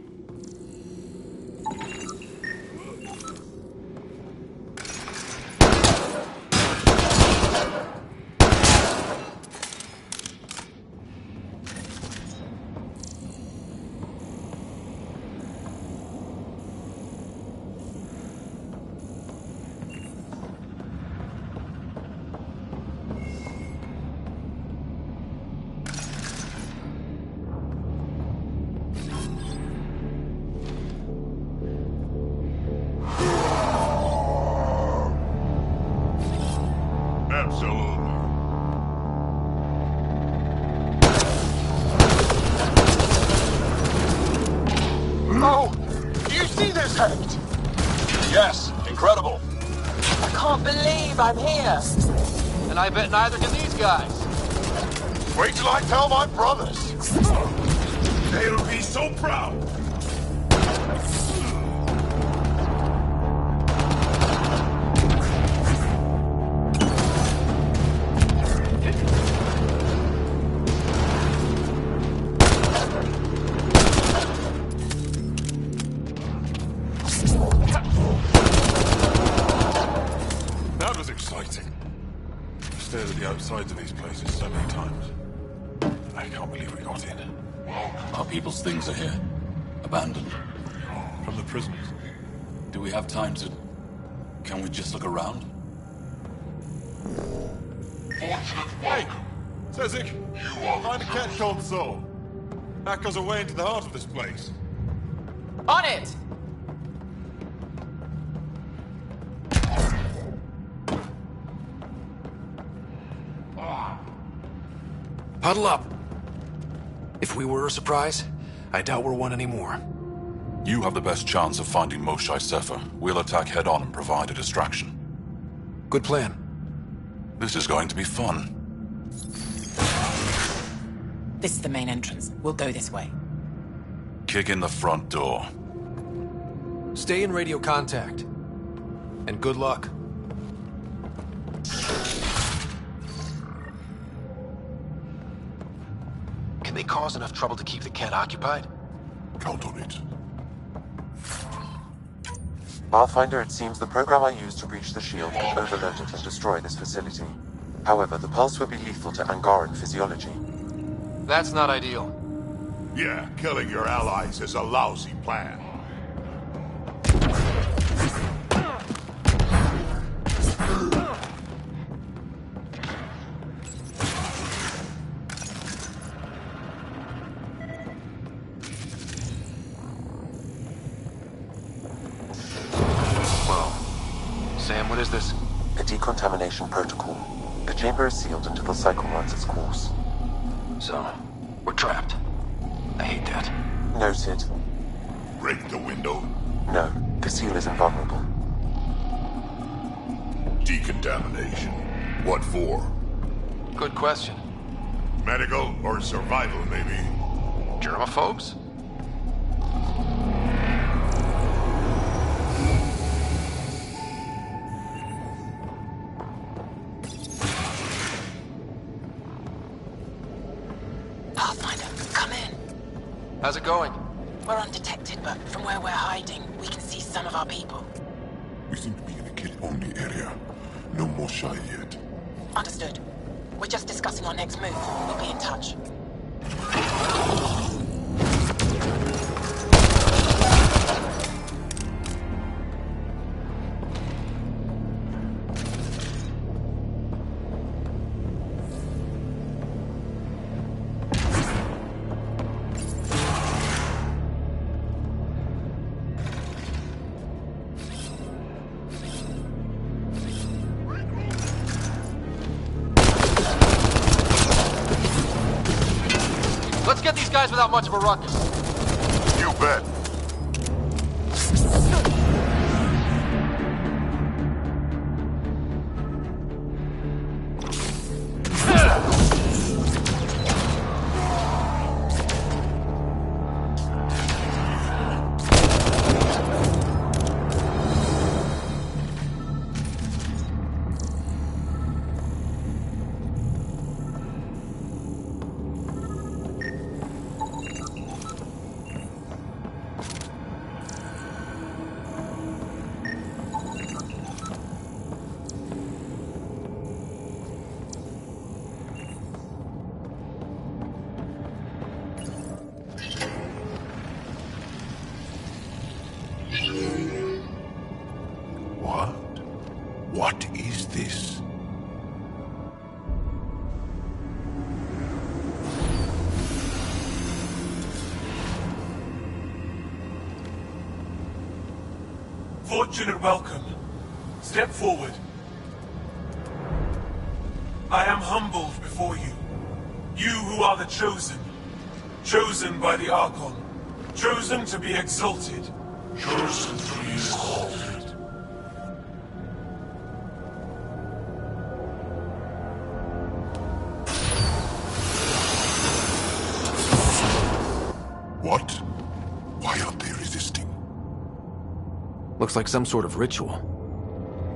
Absolutely. Oh! Do you see this, Hank? Yes, incredible. I can't believe I'm here. And I bet neither can these guys. Wait till I tell my brothers. They'll be so proud. That was exciting. I've stared at the outsides of these places so many times. I can't believe we got in. Our people's things are here. Abandoned. From the prisoners. Do we have time to... Can we just look around? Hey! Sezik! Find a cat called Soul. That goes away into the heart of this place. On it! Huddle up. If we were a surprise, I doubt we're one anymore. You have the best chance of finding Moshae Sepha. We'll attack head-on and provide a distraction. Good plan. This is going to be fun. This is the main entrance. We'll go this way. Kick in the front door. Stay in radio contact. And good luck. Can they cause enough trouble to keep the Kett occupied? Count on it. Pathfinder, it seems the program I used to breach the shield can overload it and destroy this facility. However, the pulse would be lethal to Angaran physiology. That's not ideal. Yeah, killing your allies is a lousy plan. Sam, what is this? A decontamination protocol. The chamber is sealed until the cycle runs its course. So, we're trapped. I hate that. Noted. Break the window? No, the seal is invulnerable. Decontamination. What for? Good question. Medical or survival, maybe? Germaphobes? Pathfinder, come in. How's it going? We're undetected, but from where we're hiding, we can see some of our people. We seem to be in a kid-only area. No more shy yet. Understood. We're just discussing our next move. We'll be in touch. Let's get these guys without much of a ruckus. You bet. What is this? Fortunate welcome. Step forward. I am humbled before you. You who are the chosen. Chosen by the Archon. Chosen to be exalted. Chosen to be exalted. What? Why aren't they resisting? Looks like some sort of ritual.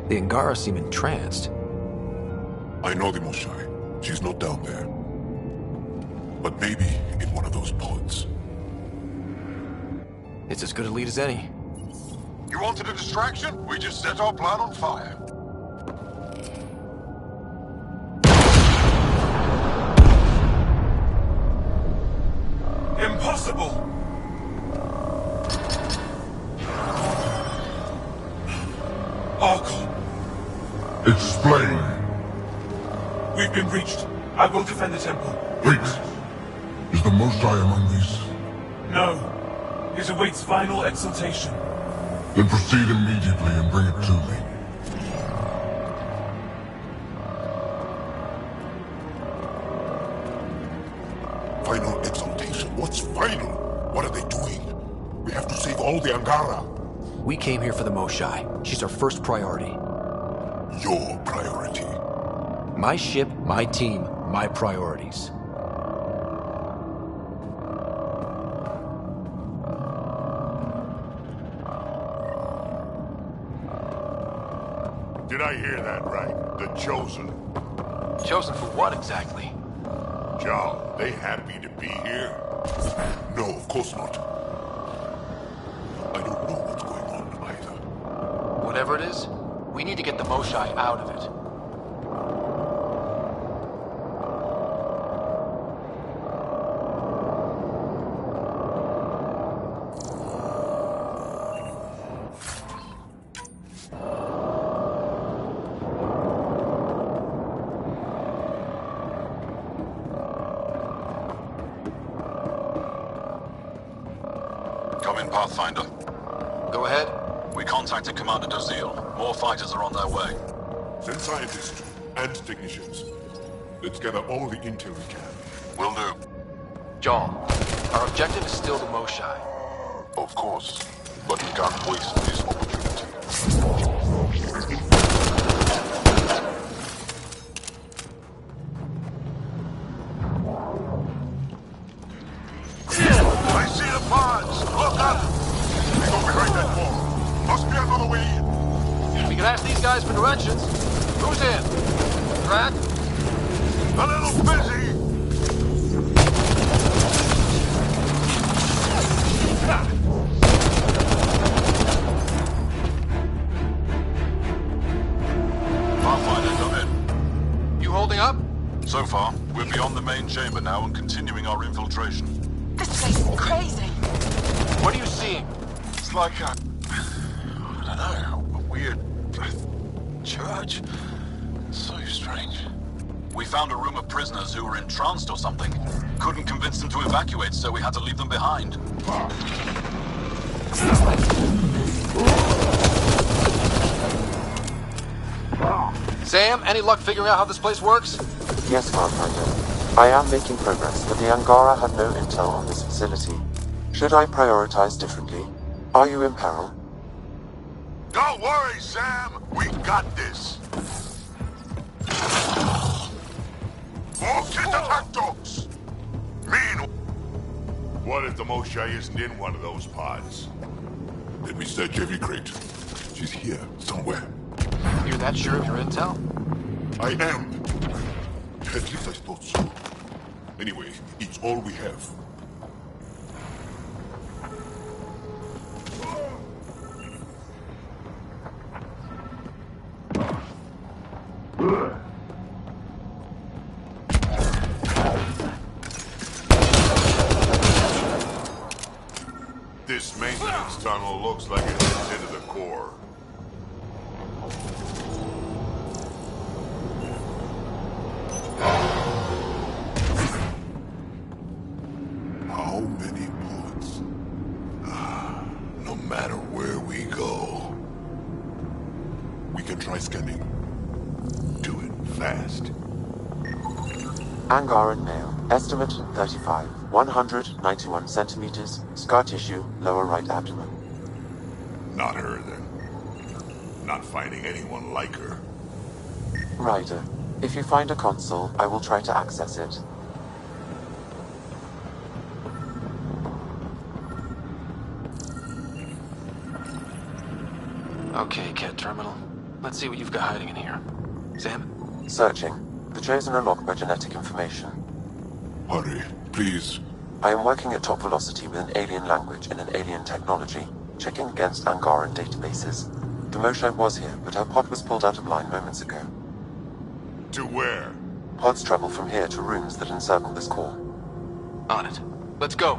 The Angara seem entranced. I know the Moshai. She's not down there. But maybe in one of those pods. It's as good a lead as any. You wanted a distraction? We just set our plan on fire. Impossible! Archon, Explain. we've been breached. I will defend the temple. Wait. Is the Moshai among these? No. It awaits final exaltation. Then proceed immediately and bring it to me. Final exaltation? What's final? What are they doing? We have to save all the Angara. We came here for the Moshai. She's our first priority. Your priority. My ship, my team, my priorities. Did I hear that right? The Chosen. Chosen for what exactly? Jarl, they happy to be here? No, of course not. I don't know what's going on either. Whatever it is, we need to get the Moshai out of it. Come in, Pathfinder. Go ahead. We contacted Commander Dozil. More fighters are on their way. Send scientists. and technicians. Let's gather all the intel we can. Will do. John, our objective is still the Moshai. Of course, but we can't waste this opportunity. I see the pods! Look up! They go behind that wall. Must be another way in. We can ask these guys for directions. Who's in? Brad? A little busy! Pathfinder, come in. You holding up? So far, we're beyond the main chamber now and continuing our infiltration. This place is crazy. What are you seeing? It's like I don't know, a weird church. So strange. We found a room of prisoners who were entranced or something. Couldn't convince them to evacuate, so we had to leave them behind. Sam, any luck figuring out how this place works? Yes, Pathfinder. I am making progress, but the Angara have no intel on this facility. Should I prioritize differently? Are you in peril? Don't worry, Sam! We got this! More kit attack dogs! What if the Moshai isn't in one of those pods? Let me search every crate. She's here, somewhere. You're that sure of your intel? I am. At least I thought so. Anyway, it's all we have. This maintenance tunnel looks like it leads into the core. How many pods? No matter where we go, we can try scanning. Do it fast. Angaran male. Estimate 35. 191 centimeters. Scar tissue, lower right abdomen. Not her, then. Not finding anyone like her. Ryder, if you find a console, I will try to access it. Okay, Cat Terminal. Let's see what you've got hiding in here. Sam? Searching. The Chosen are locked by genetic information. Hurry, please. I am working at top velocity with an alien language and an alien technology, checking against Angaran databases. The Moshai was here, but her pod was pulled out of line moments ago. To where? Pods travel from here to rooms that encircle this core. On it. Let's go.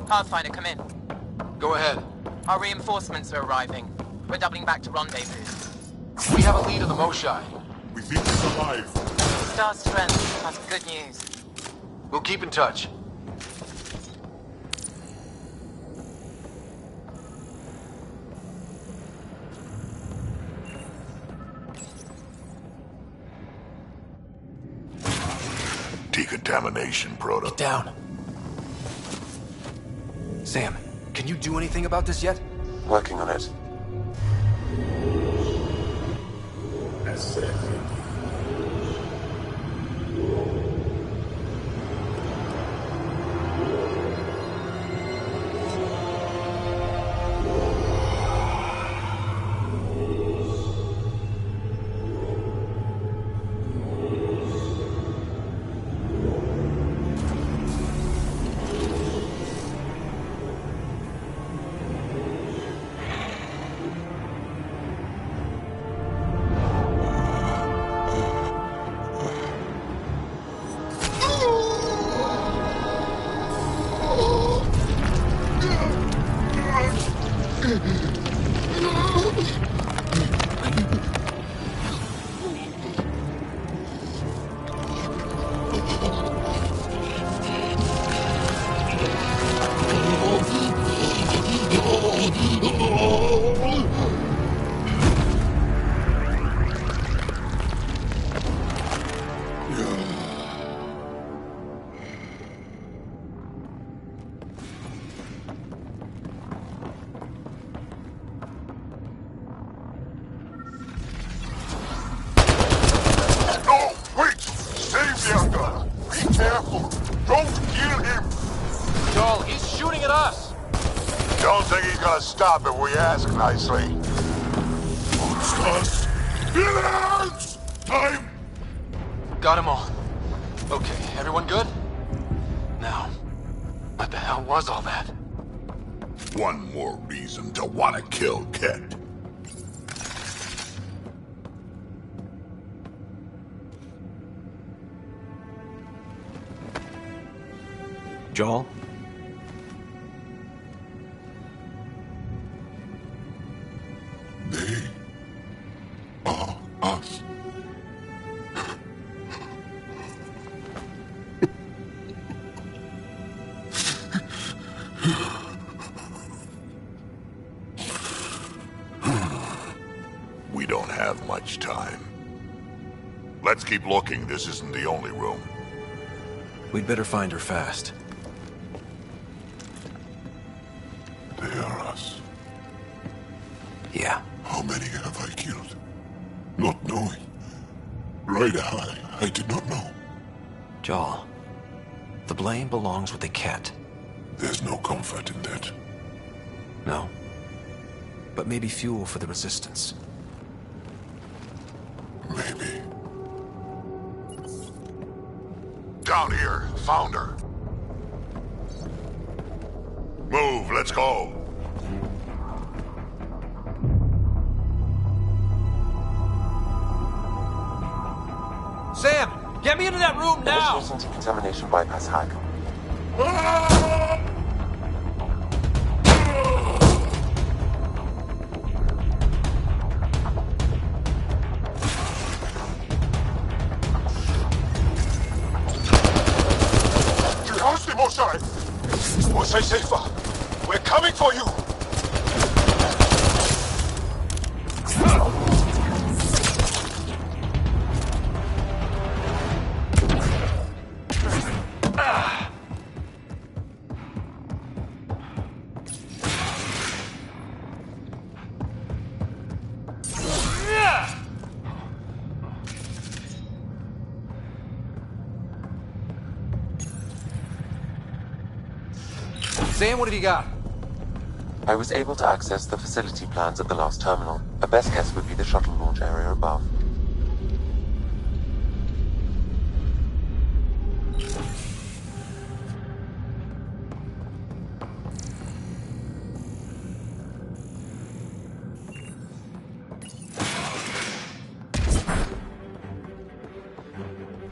Pathfinder, come in. Go ahead. Our reinforcements are arriving. We're doubling back to rendezvous. We have a lead on the Moshai. We think he's alive. Star strength. That's good news. We'll keep in touch. Decontamination proto. Get down. Sam, can you do anything about this yet? Working on it. That's it. Jarl, he's shooting at us! Don't think he's gonna stop if we ask nicely. Monsters! Villains! Time! Got them all. Okay, everyone good? Now, what the hell was all that? One more reason to want to kill Ket. Jarl? They are us. We don't have much time. Let's keep looking. This isn't the only room. We'd better find her fast. They are us. Yeah. How many have I killed? Not knowing. Right, I did not know. Jarl, the blame belongs with the Ket. There's no comfort in that. No. But maybe fuel for the Resistance. Maybe. Down here. Found her. Move, let's go. Sam! Get me into that room now! Initiating decontamination bypass hack. Stay safer. We're coming for you. Sam, what have you got? I was able to access the facility plans at the last terminal. A best guess would be the shuttle launch area above.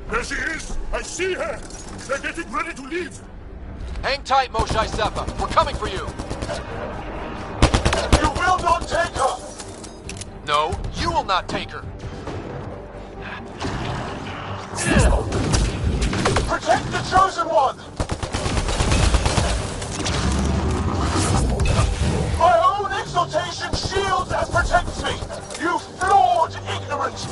There she is! I see her! They're getting ready to leave! Hang tight, Moshae Seppa. We're coming for you. You will not take her! No, you will not take her. Protect the Chosen One! My own exaltation shields and protects me! You flawed ignorant!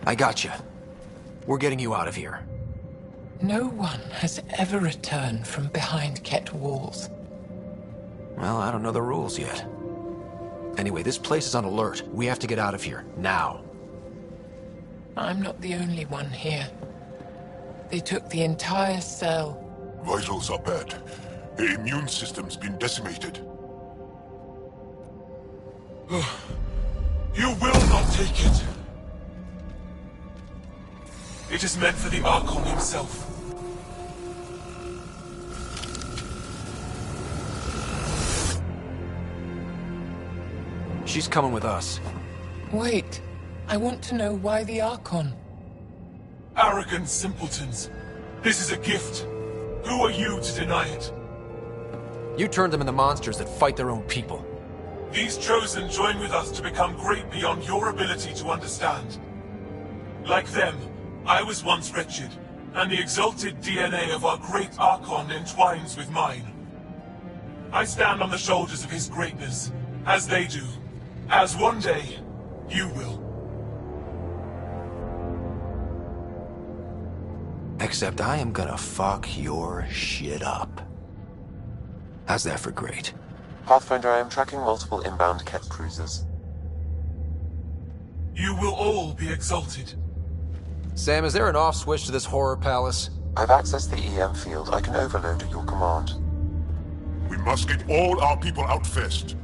I got you. We're getting you out of here. No one has ever returned from behind Ket walls. Well, I don't know the rules yet. Anyway, this place is on alert. We have to get out of here, now. I'm not the only one here. They took the entire cell. Vitals are bad. The immune system's been decimated. You will not take it. It is meant for the Archon himself. She's coming with us. Wait. I want to know why the Archon. Arrogant simpletons. This is a gift. Who are you to deny it? You turned them into monsters that fight their own people. These Chosen join with us to become great beyond your ability to understand. Like them, I was once wretched, and the exalted DNA of our great Archon entwines with mine. I stand on the shoulders of his greatness, as they do, as one day, you will. Except I am gonna fuck your shit up. How's that for great? Pathfinder, I am tracking multiple inbound Ket cruisers. You will all be exalted. Sam, is there an off switch to this horror palace? I've accessed the EM field. I can overload at your command. We must get all our people out first.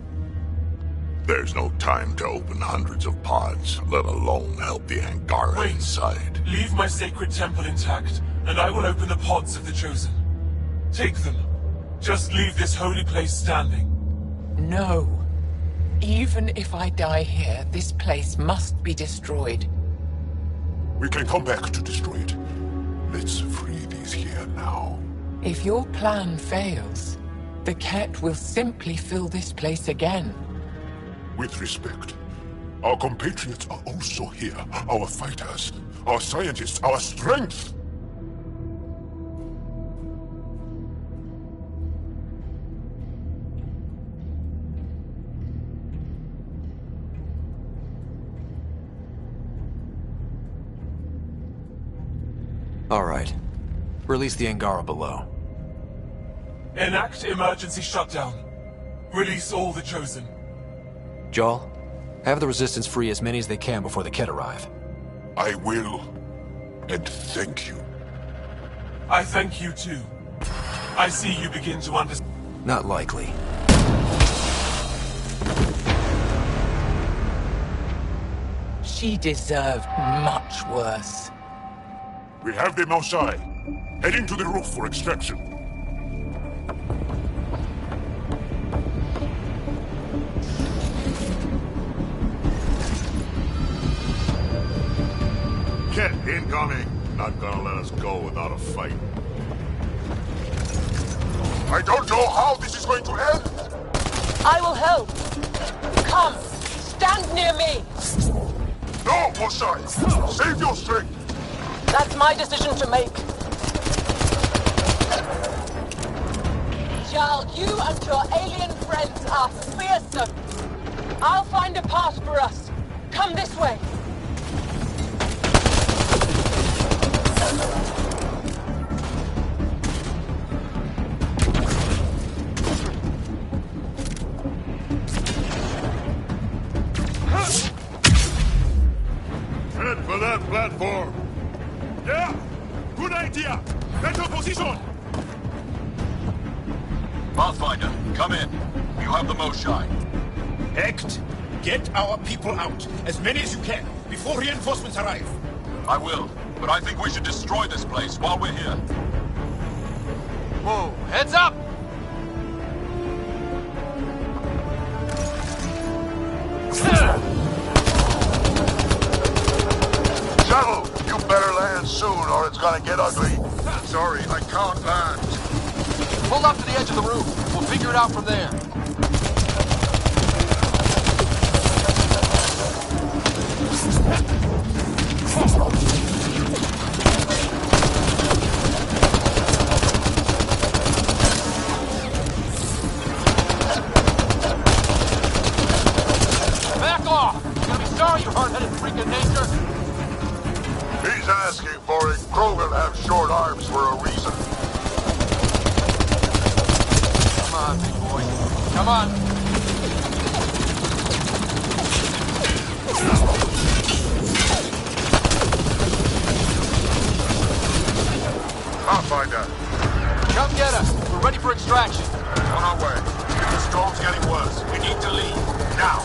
There's no time to open hundreds of pods, let alone help the Angara inside. Leave my sacred temple intact, and I will open the pods of the Chosen. Take them. Just leave this holy place standing. No. Even if I die here, this place must be destroyed. We can come back to destroy it. Let's free these here now. If your plan fails, the Ket will simply fill this place again. With respect, our compatriots are also here. Our fighters, our scientists, our strength! All right. Release the Angara below. Enact emergency shutdown. Release all the Chosen. Joel, have the Resistance free as many as they can before the Ket arrive. I will. And thank you. I thank you too. I see you begin to understand. Not likely. She deserved much worse. We have them outside. Heading to the roof for extraction. Ket incoming. Not gonna let us go without a fight. I don't know how this is going to end! I will help! Come! Stand near me! No, Mosai! Save your strength! That's my decision to make. Jarl, you and your alien friends are fearsome. I'll find a path for us. Come this way. Head for that platform. Yeah! Good idea! Better position! Pathfinder, come in. You have the most shine. Hecht, get our people out. As many as you can, before reinforcements arrive. I will, but I think we should destroy this place while we're here. Whoa, heads up! Shuttle, you better land soon or it's gonna get ugly. Sorry, I can't land. Pull up to the edge of the roof. We'll figure it out from there. Back off! You're gonna be sorry, you hard-headed freak of nature. on. Pathfinder. Come get us. We're ready for extraction. On our way. The storm's getting worse. We need to leave. Now.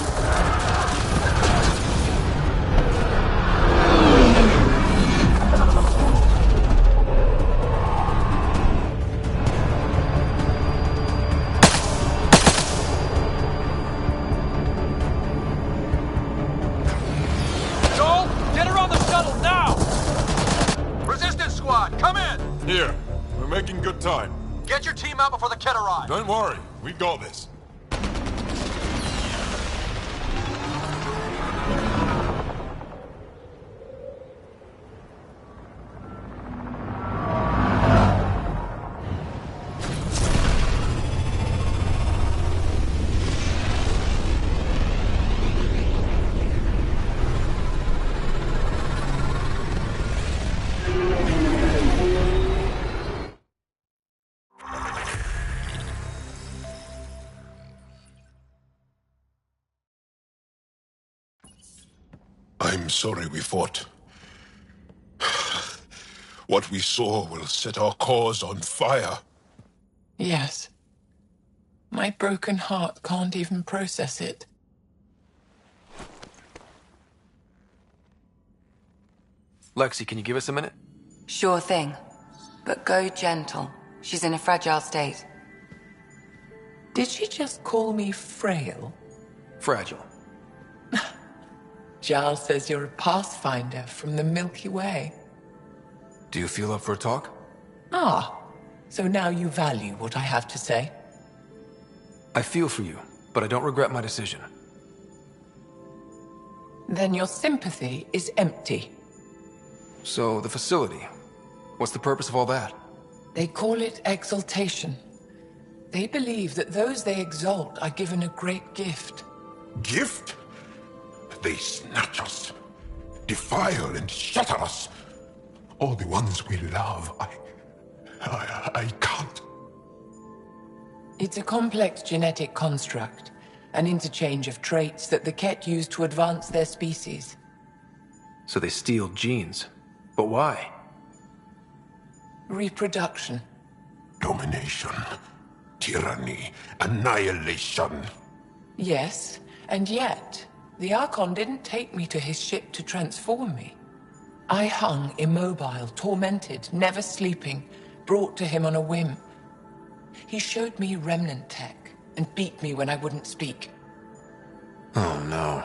Joel, get her on the shuttle now! Resistance squad, come in! Here. We're making good time. Get your team out before the Kett arrive. Don't worry. We got this. I'm sorry we fought. What we saw will set our cause on fire. Yes. My broken heart can't even process it. Lexi, can you give us a minute? Sure thing. But go gentle. She's in a fragile state. Did she just call me frail? Fragile. Giles says you're a pathfinder from the Milky Way. Do you feel up for a talk? Ah, so now you value what I have to say. I feel for you, but I don't regret my decision. Then your sympathy is empty. So, the facility. What's the purpose of all that? They call it exaltation. They believe that those they exalt are given a great gift. Gift? They snatch us, defile and shatter us. All the ones we love. I can't. It's a complex genetic construct, an interchange of traits that the Kett use to advance their species. So they steal genes. But why? Reproduction. Domination, tyranny, annihilation. Yes, and yet, the Archon didn't take me to his ship to transform me. I hung immobile, tormented, never sleeping, brought to him on a whim. He showed me remnant tech and beat me when I wouldn't speak. Oh no.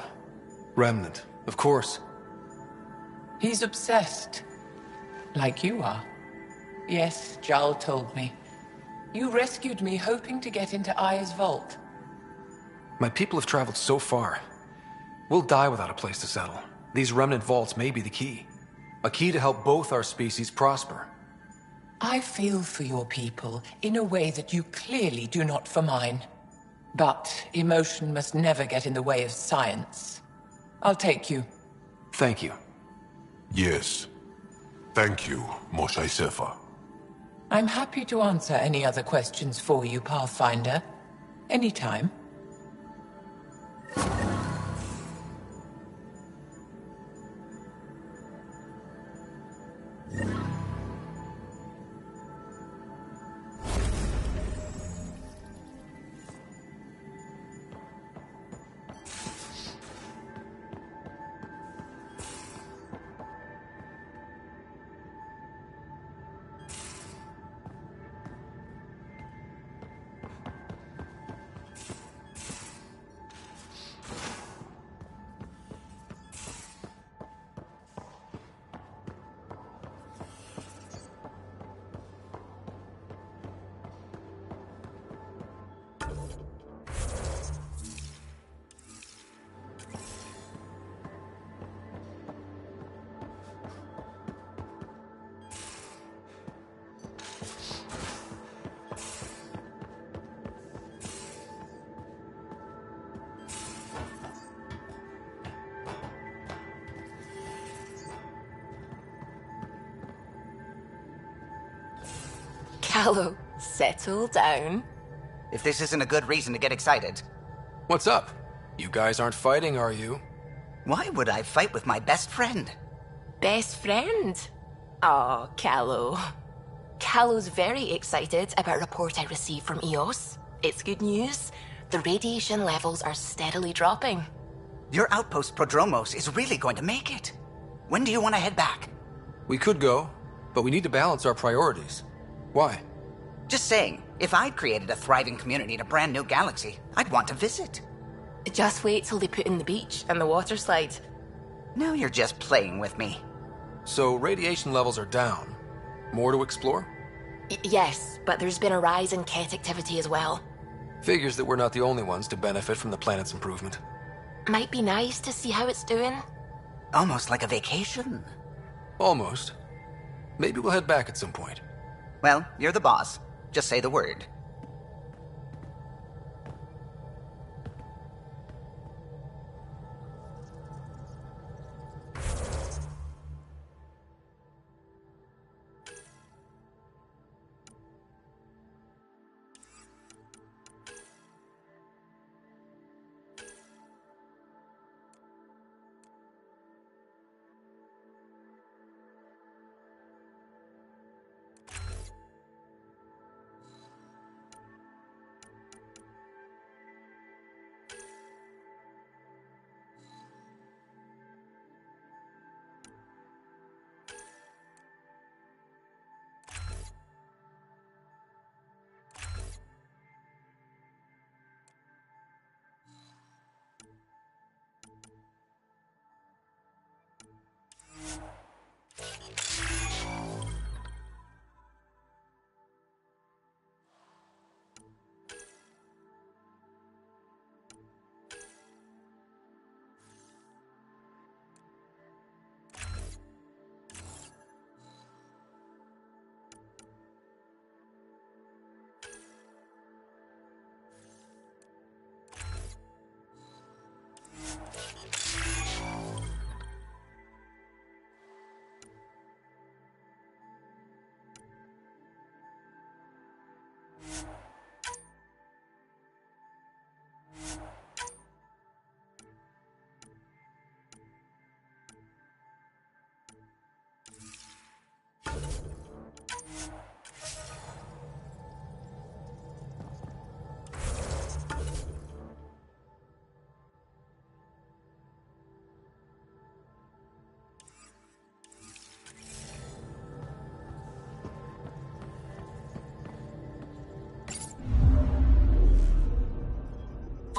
Remnant, of course. He's obsessed. Like you are. Yes, Jarl told me. You rescued me hoping to get into Aya's vault. My people have traveled so far. We'll die without a place to settle. These remnant vaults may be the key. A key to help both our species prosper. I feel for your people in a way that you clearly do not for mine. But emotion must never get in the way of science. I'll take you. Thank you. Yes. Thank you, Moshe Sefer. I'm happy to answer any other questions for you, Pathfinder. Anytime. Callow, settle down. if this isn't a good reason to get excited. What's up? You guys aren't fighting, are you? Why would I fight with my best friend? Best friend? Oh, Callow. Callow's very excited about a report I received from EOS. It's good news. The radiation levels are steadily dropping. Your outpost Prodromos is really going to make it. When do you want to head back? We could go, but we need to balance our priorities. Why? Just saying, if I'd created a thriving community in a brand new galaxy, I'd want to visit. Just wait till they put in the beach and the water slide. Now you're just playing with me. So radiation levels are down. More to explore? Yes, but there's been a rise in Ket activity as well. Figures that we're not the only ones to benefit from the planet's improvement. Might be nice to see how it's doing. Almost like a vacation. Almost. Maybe we'll head back at some point. Well, you're the boss. Just say the word.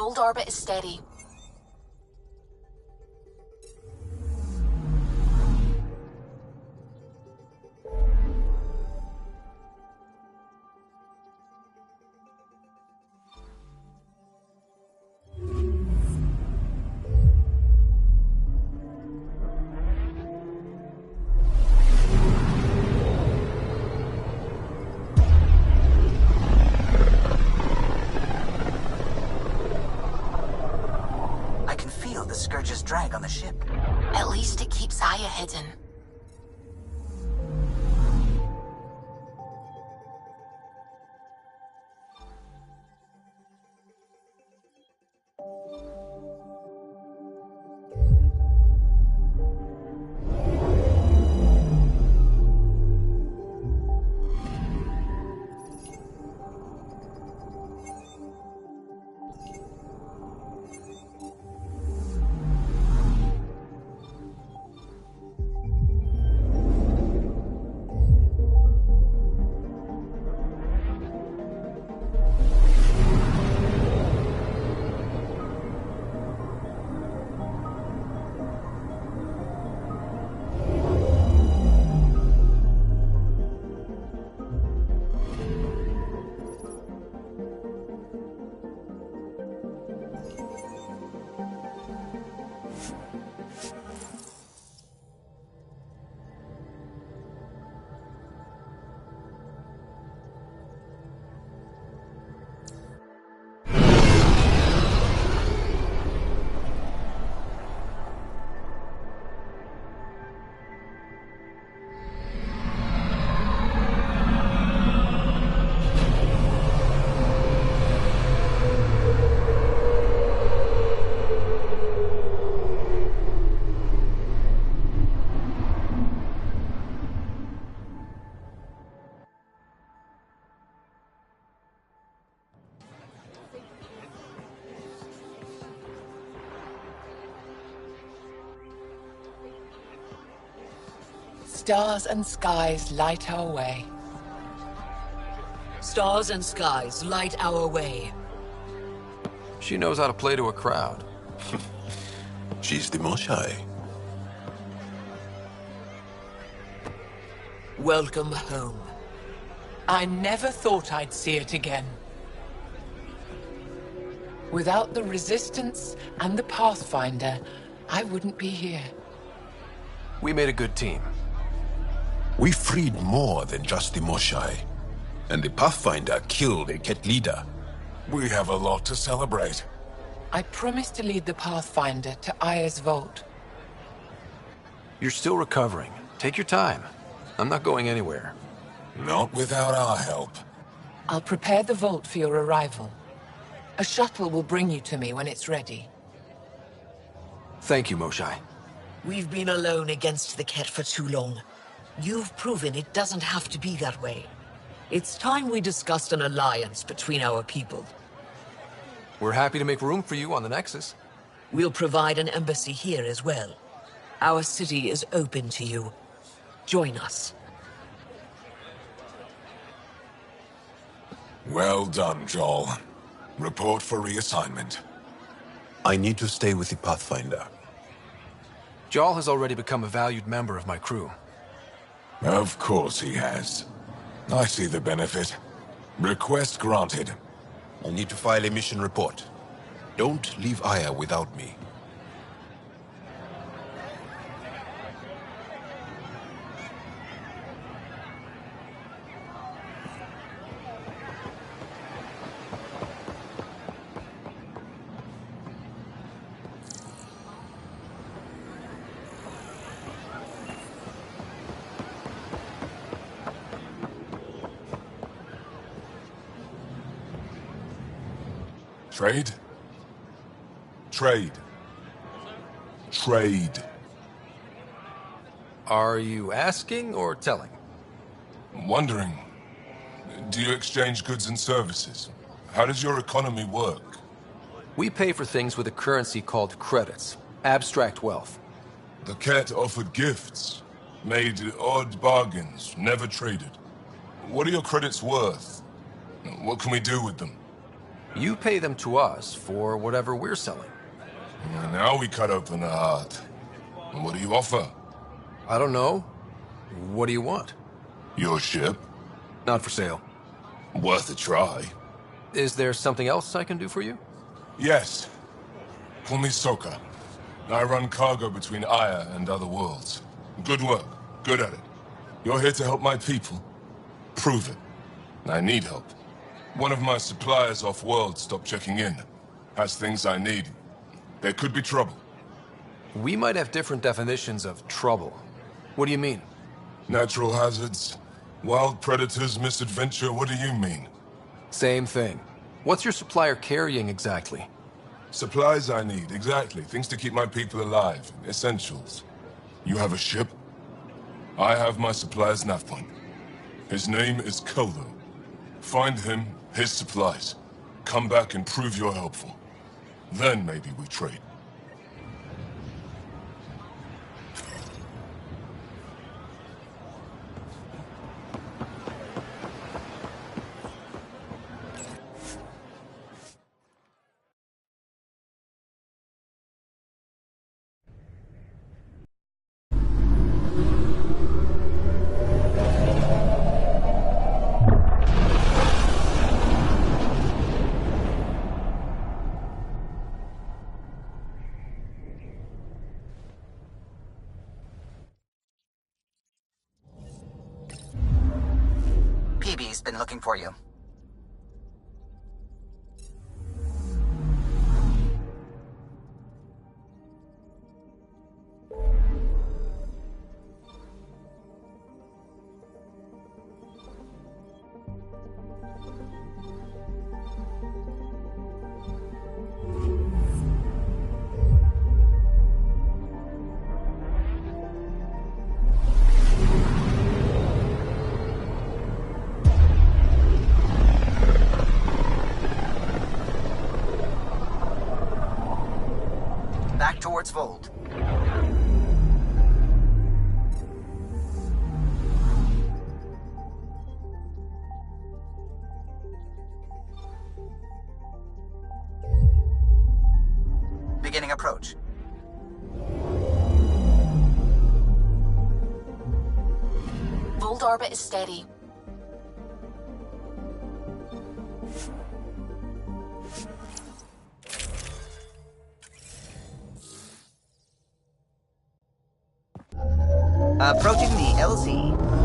Fold orbit is steady. Scourge's drag on the ship. At least it keeps Aya hidden. Stars and skies light our way. Stars and skies light our way. She knows how to play to a crowd. She's the Moshai. Welcome home. I never thought I'd see it again. Without the Resistance and the Pathfinder, I wouldn't be here. We made a good team. We freed more than just the Moshai. And the Pathfinder killed a Ket leader. We have a lot to celebrate. I promised to lead the Pathfinder to Aya's vault. You're still recovering. Take your time. I'm not going anywhere. Not without our help. I'll prepare the vault for your arrival. A shuttle will bring you to me when it's ready. Thank you, Moshai. We've been alone against the Ket for too long. You've proven it doesn't have to be that way. It's time we discussed an alliance between our people. We're happy to make room for you on the Nexus. We'll provide an embassy here as well. Our city is open to you. Join us. Well done, Joel. Report for reassignment. I need to stay with the Pathfinder. Jarl has already become a valued member of my crew. Of course he has. I see the benefit. Request granted. I need to file a mission report. Don't leave Aya without me. Trade? Trade. Trade. Are you asking or telling? Wondering, do you exchange goods and services? How does your economy work? We pay for things with a currency called credits. Abstract wealth. The Ket offered gifts, made odd bargains, never traded. What are your credits worth? What can we do with them? You pay them to us for whatever we're selling. Now we cut open the heart. What do you offer? I don't know. What do you want? Your ship? Not for sale. Worth a try. Is there something else I can do for you? Yes. Call me Soka. I run cargo between Aya and other worlds. Good work. Good at it. You're here to help my people. Prove it. I need help. One of my suppliers off-world stopped checking in. Has things I need. There could be trouble. We might have different definitions of trouble. What do you mean? Natural hazards, wild predators, misadventure, what do you mean? Same thing. What's your supplier carrying exactly? Supplies I need, exactly. Things to keep my people alive. Essentials. You have a ship? I have my supplier's nav point. His name is Koldo. Find him, his supplies. Come back and prove you're helpful. Then maybe we trade. PB's been looking for you. Back towards Vold. approach. Volt orbit is steady. Approaching the LZ.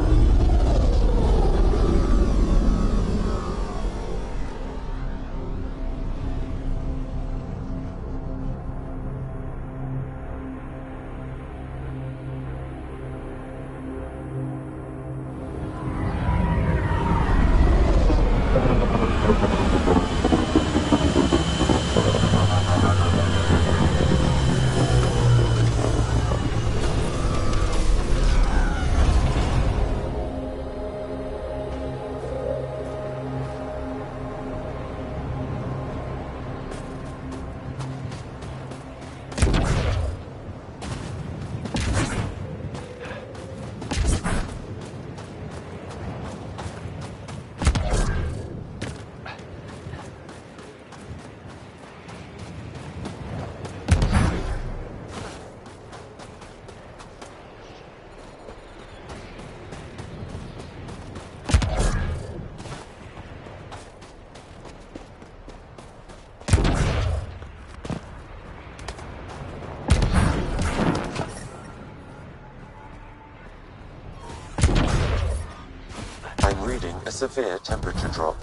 I'm reading a severe temperature drop.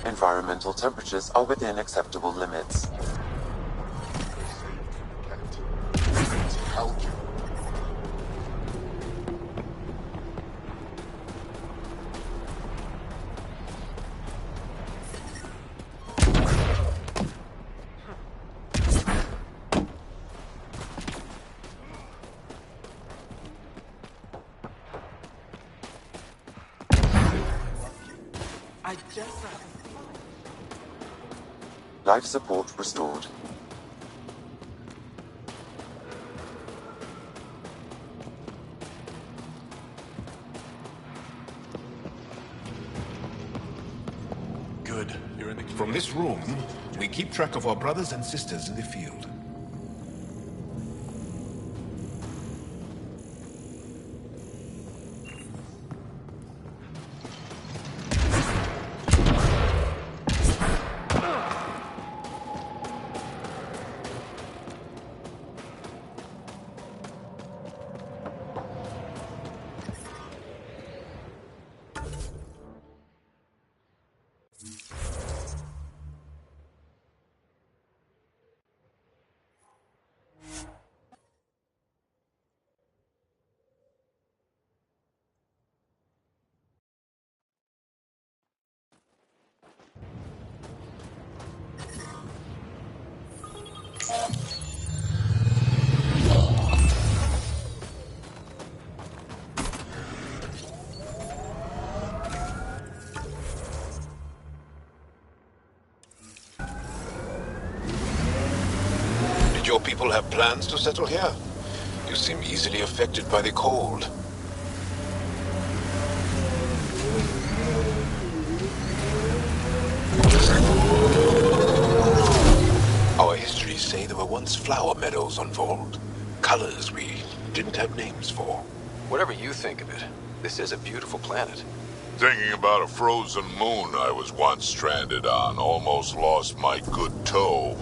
Environmental temperatures are within acceptable limits. Life support restored. Good. From this room, we keep track of our brothers and sisters in the field. Did your people have plans to settle here? You seem easily affected by the cold. Our histories say there were once flower meadows on Vold. Colors we didn't have names for. Whatever you think of it, this is a beautiful planet. Thinking about a frozen moon I was once stranded on, almost lost my good toe.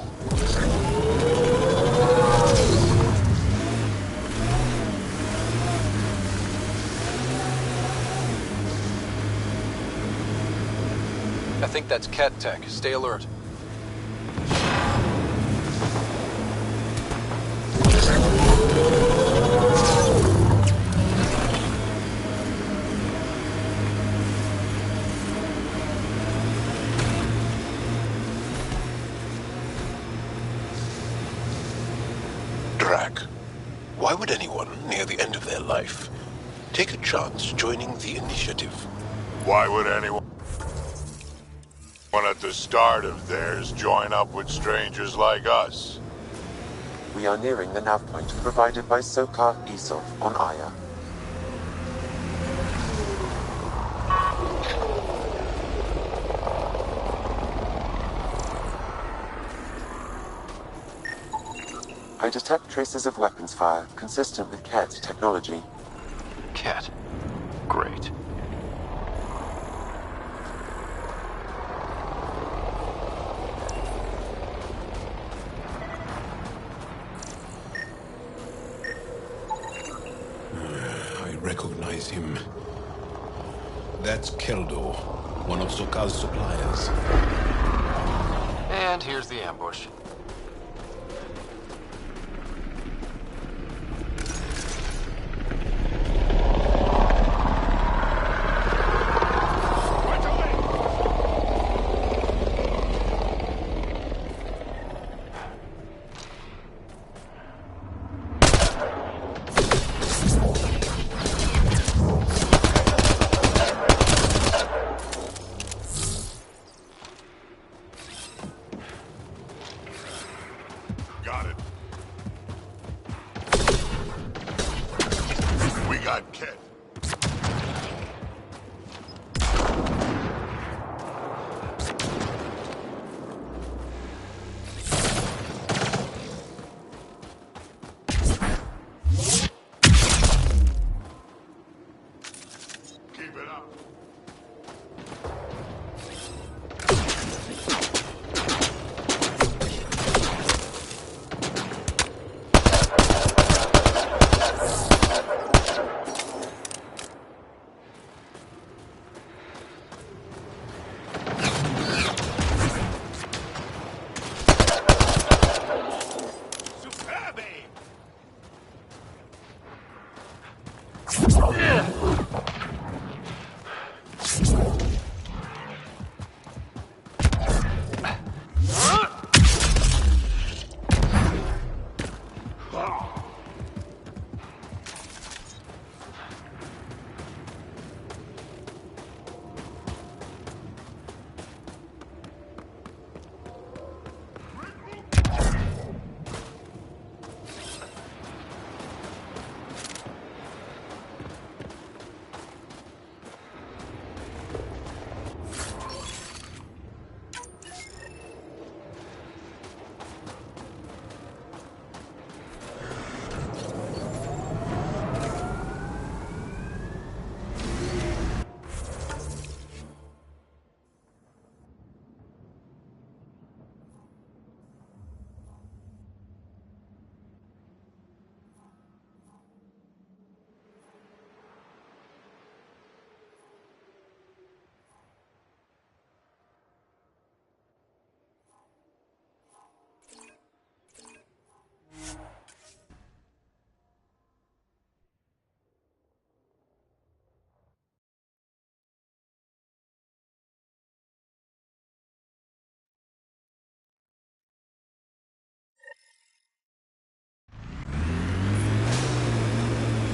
I think that's Ket Tech. Stay alert. Drac, why would anyone near the end of their life take a chance joining the initiative? Why would anyone at the start of theirs join up with strangers like us? We are nearing the nav point provided by Sokar Isov on Aya. I detect traces of weapons fire, consistent with Ket's technology. Ket. Great. I recognize him. That's Keldo, one of Sokal's suppliers. And here's the ambush. Got it. We got Ket. Keep it up.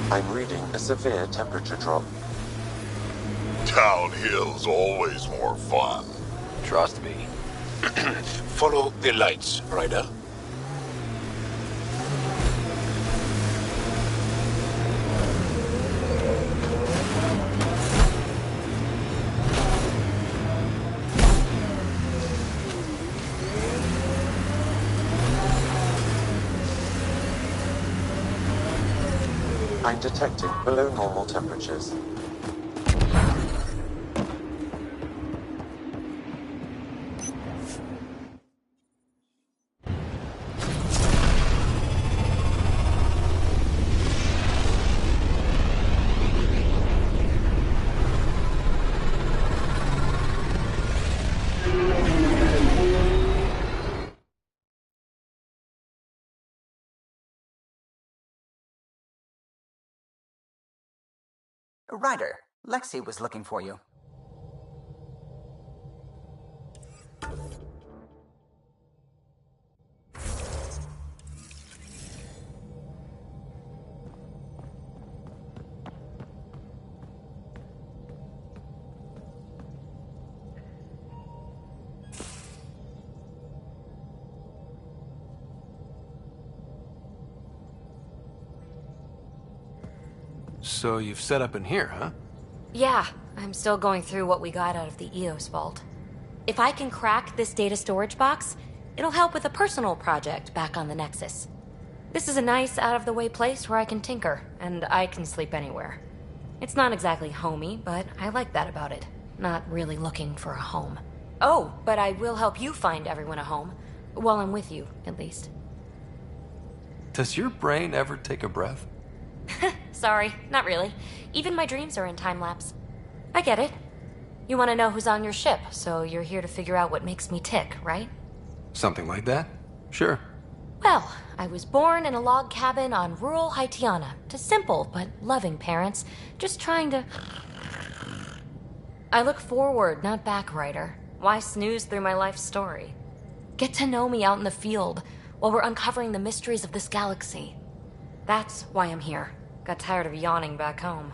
I'm reading a severe temperature drop. Downhill's always more fun. Trust me. Follow the lights, Ryder. I'm detecting below normal temperatures. Ryder, Lexi was looking for you. So you've set up in here, huh? Yeah, I'm still going through what we got out of the EOS vault. If I can crack this data storage box, it'll help with a personal project back on the Nexus. This is a nice, out-of-the-way place where I can tinker, and I can sleep anywhere. It's not exactly homey, but I like that about it. Not really looking for a home. Oh, but I will help you find everyone a home. While I'm with you, at least. Does your brain ever take a breath? Sorry, not really. Even my dreams are in time-lapse. I get it. You want to know who's on your ship, so you're here to figure out what makes me tick, right? Something like that? Sure. Well, I was born in a log cabin on rural Haitiana to simple but loving parents, just trying to... I look forward, not back, Ryder. Why snooze through my life story? Get to know me out in the field while we're uncovering the mysteries of this galaxy. That's why I'm here. Got tired of yawning back home.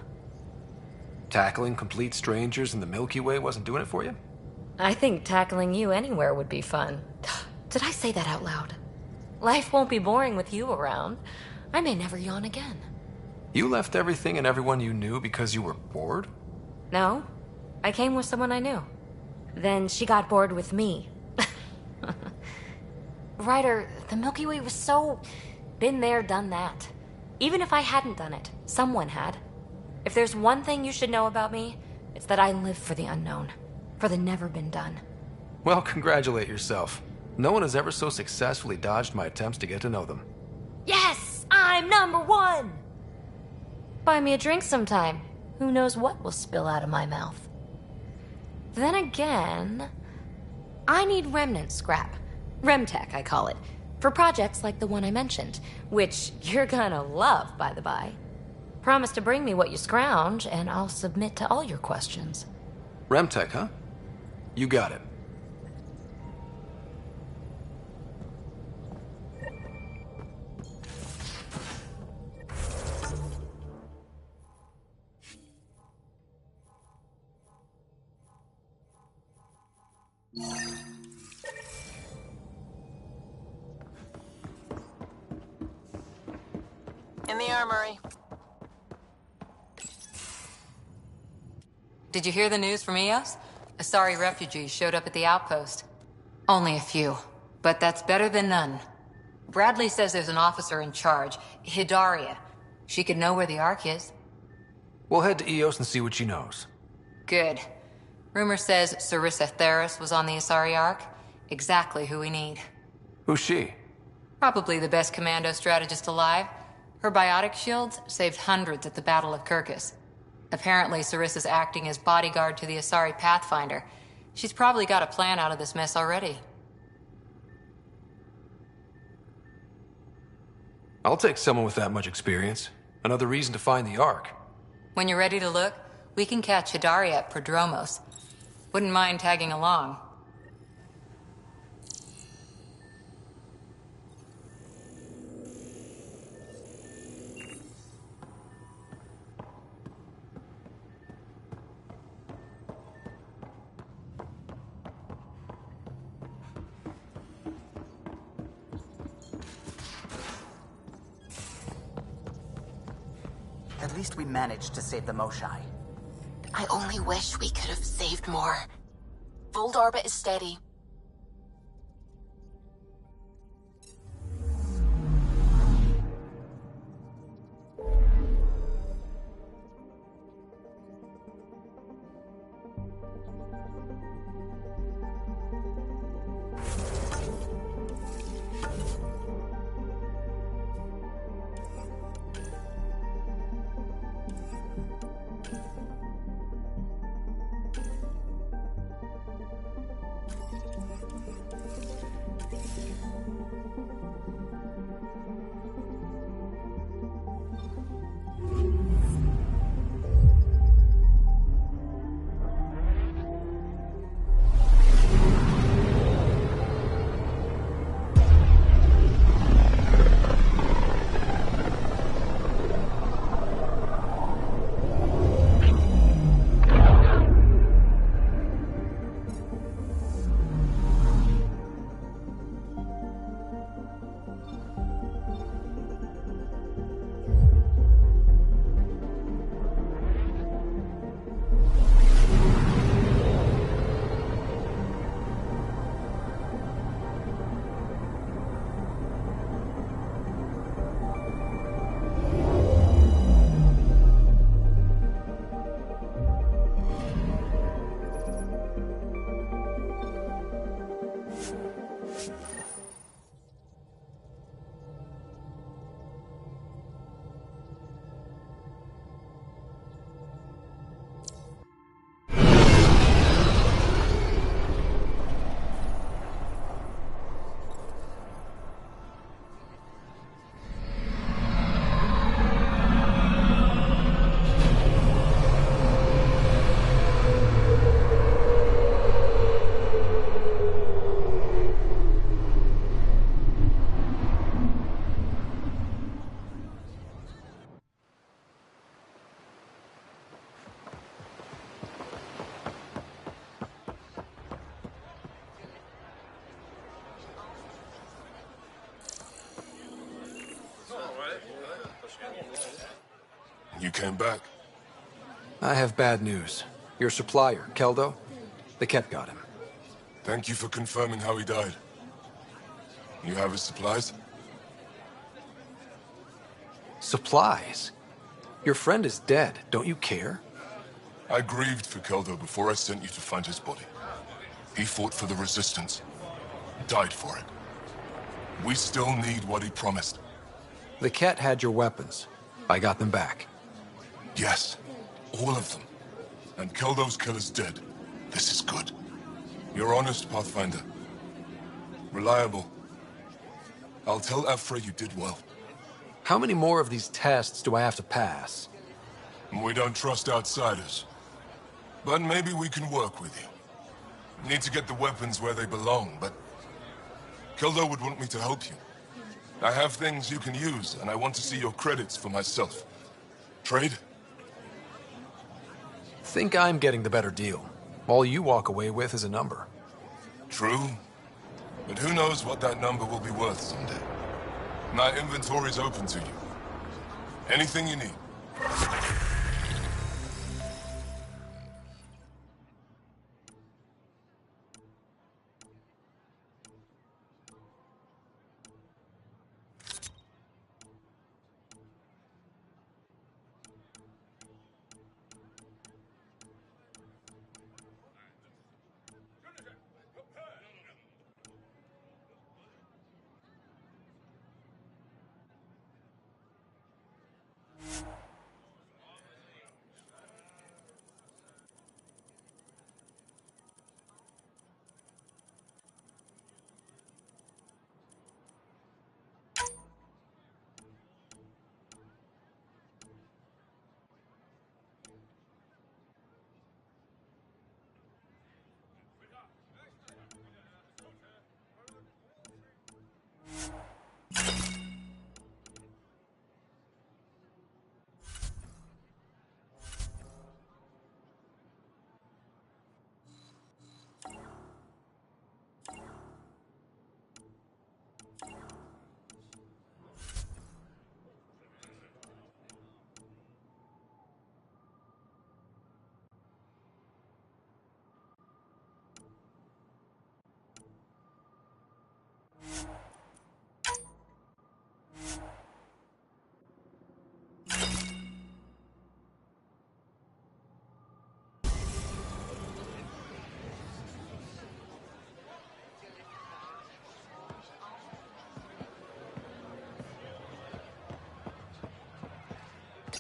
Tackling complete strangers in the Milky Way wasn't doing it for you? I think tackling you anywhere would be fun. Did I say that out loud? Life won't be boring with you around. I may never yawn again. You left everything and everyone you knew because you were bored? No. I came with someone I knew. Then she got bored with me. Ryder, the Milky Way was so... been there, done that. Even if I hadn't done it, someone had. If there's one thing you should know about me, it's that I live for the unknown. For the never been done. Well, congratulate yourself. No one has ever so successfully dodged my attempts to get to know them. Yes! I'm #1! Buy me a drink sometime. Who knows what will spill out of my mouth. Then again... I need remnant scrap. Remtech, I call it. For projects like the one I mentioned. Which you're gonna love, by the by. Promise to bring me what you scrounge, and I'll submit to all your questions. Remtech, huh? You got it. In the armory. Did you hear the news from Eos? Asari refugees showed up at the outpost. Only a few, but that's better than none. Bradley says there's an officer in charge, Hidaria. She could know where the Ark is. We'll head to Eos and see what she knows. Good. Rumor says Sarissa Theros was on the Asari Ark. Exactly who we need. Who's she? Probably the best commando strategist alive. Her biotic shields saved hundreds at the Battle of Kirkus. Apparently, Sarissa's acting as bodyguard to the Asari Pathfinder. She's probably got a plan out of this mess already. I'll take someone with that much experience. Another reason to find the Ark. When you're ready to look, we can catch Hidaria at Prodromos. Wouldn't mind tagging along. At least we managed to save the Moshai. I only wish we could have saved more. Fold orbit is steady. You came back? I have bad news. Your supplier, Keldo, the Ket got him. Thank you for confirming how he died. You have his supplies? Supplies? Your friend is dead. Don't you care? I grieved for Keldo before I sent you to find his body. He fought for the Resistance. Died for it. We still need what he promised. The Ket had your weapons. I got them back. Yes, all of them. And Keldo's killer's dead. This is good. You're honest, Pathfinder. Reliable. I'll tell Afra you did well. How many more of these tests do I have to pass? We don't trust outsiders. But maybe we can work with you. Need to get the weapons where they belong, but... Keldo would want me to help you. I have things you can use, and I want to see your credits for myself. Trade? Think I'm getting the better deal. All you walk away with is a number. True. But who knows what that number will be worth someday. My inventory's open to you. Anything you need.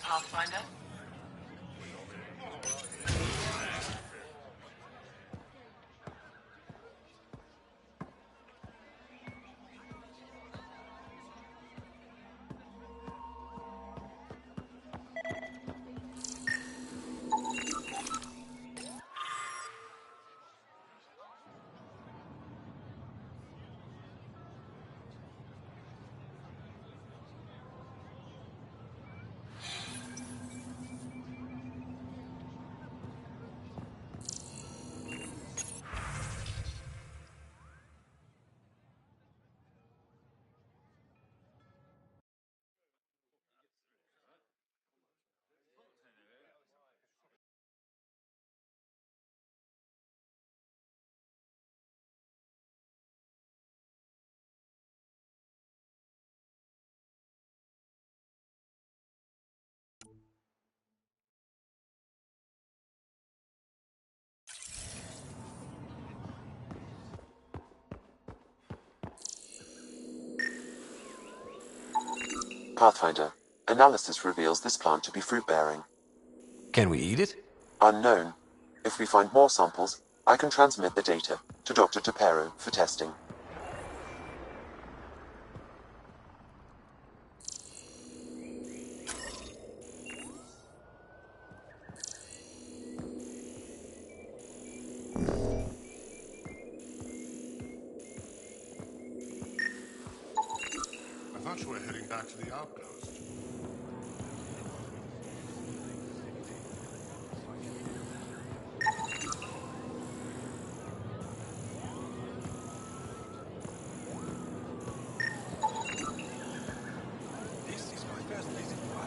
Pathfinder? Pathfinder, analysis reveals this plant to be fruit-bearing. Can we eat it? Unknown. If we find more samples, I can transmit the data to Dr. Tapero for testing. I thought you were heading back to the outpost. This is my first visit to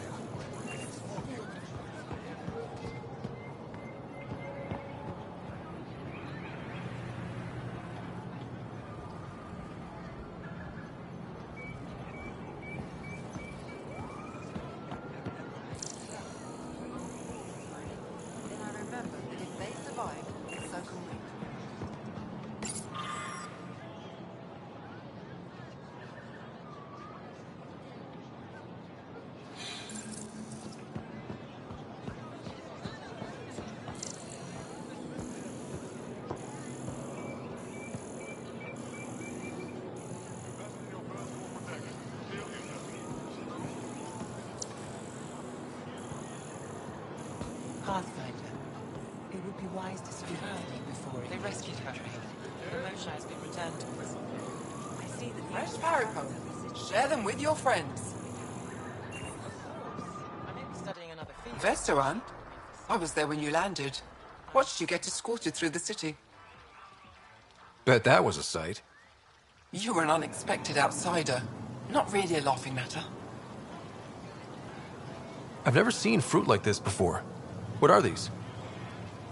Pathfinder. It would be wise to speak with you before it. They rescued her. The motion has been returned to us. I see the fresh parapet. Share them with your friends. I may be studying another field. Veteran? I was there when you landed. Watched you get escorted through the city. Bet that was a sight. You were an unexpected outsider. Not really a laughing matter. I've never seen fruit like this before. What are these?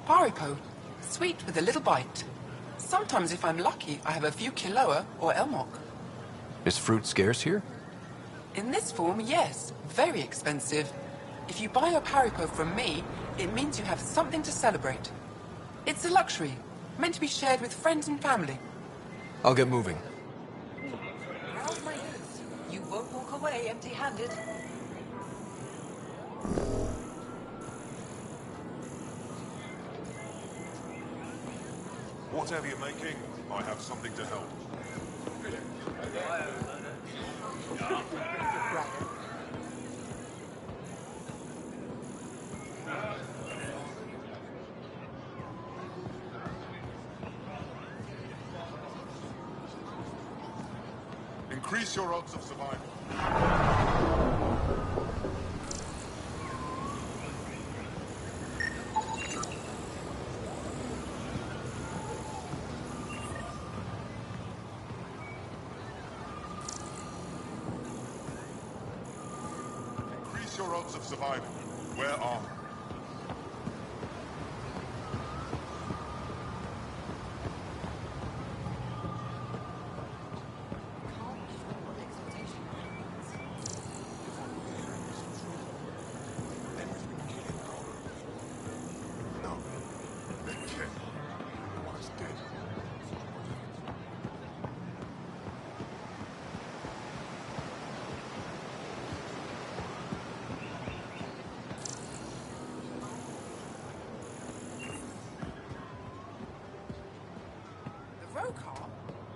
Paripo. Sweet with a little bite. Sometimes if I'm lucky, I have a few Kiloa or Elmok. Is fruit scarce here? In this form, yes. Very expensive. If you buy a Paripo from me, it means you have something to celebrate. It's a luxury, meant to be shared with friends and family. I'll get moving. How's my goods? You won't walk away empty-handed. Whatever you're making, I have something to help. Increase your odds of survival. Increase your odds of survival. Wear armor.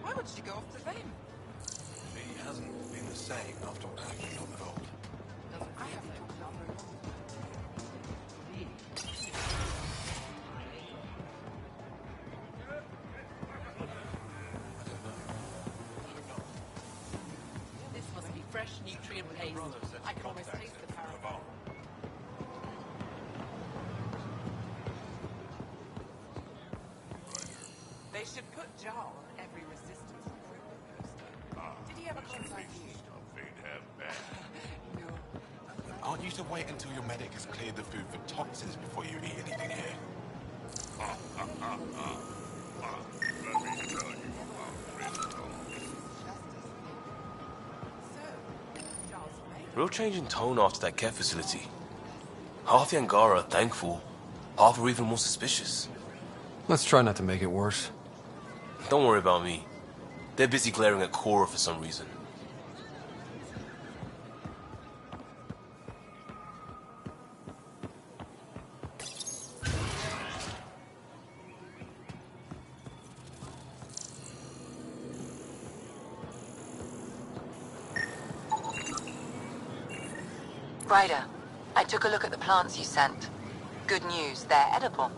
Why would she go off to them? She hasn't been the same after what happened on the vault. I have no This must be fresh nutrient paste. I can almost taste the parabol. They should put Jar on every resistance recruitment poster. Did he ever contact you? No. Aren't you to wait until your medic has cleared the food for toxins before you eat anything here? Let me tell you Real change in tone after that care facility. Half the Angara are thankful, half are even more suspicious. Let's try not to make it worse. Don't worry about me. They're busy glaring at Cora for some reason. Ryder, I took a look at the plants you sent. Good news, they're edible.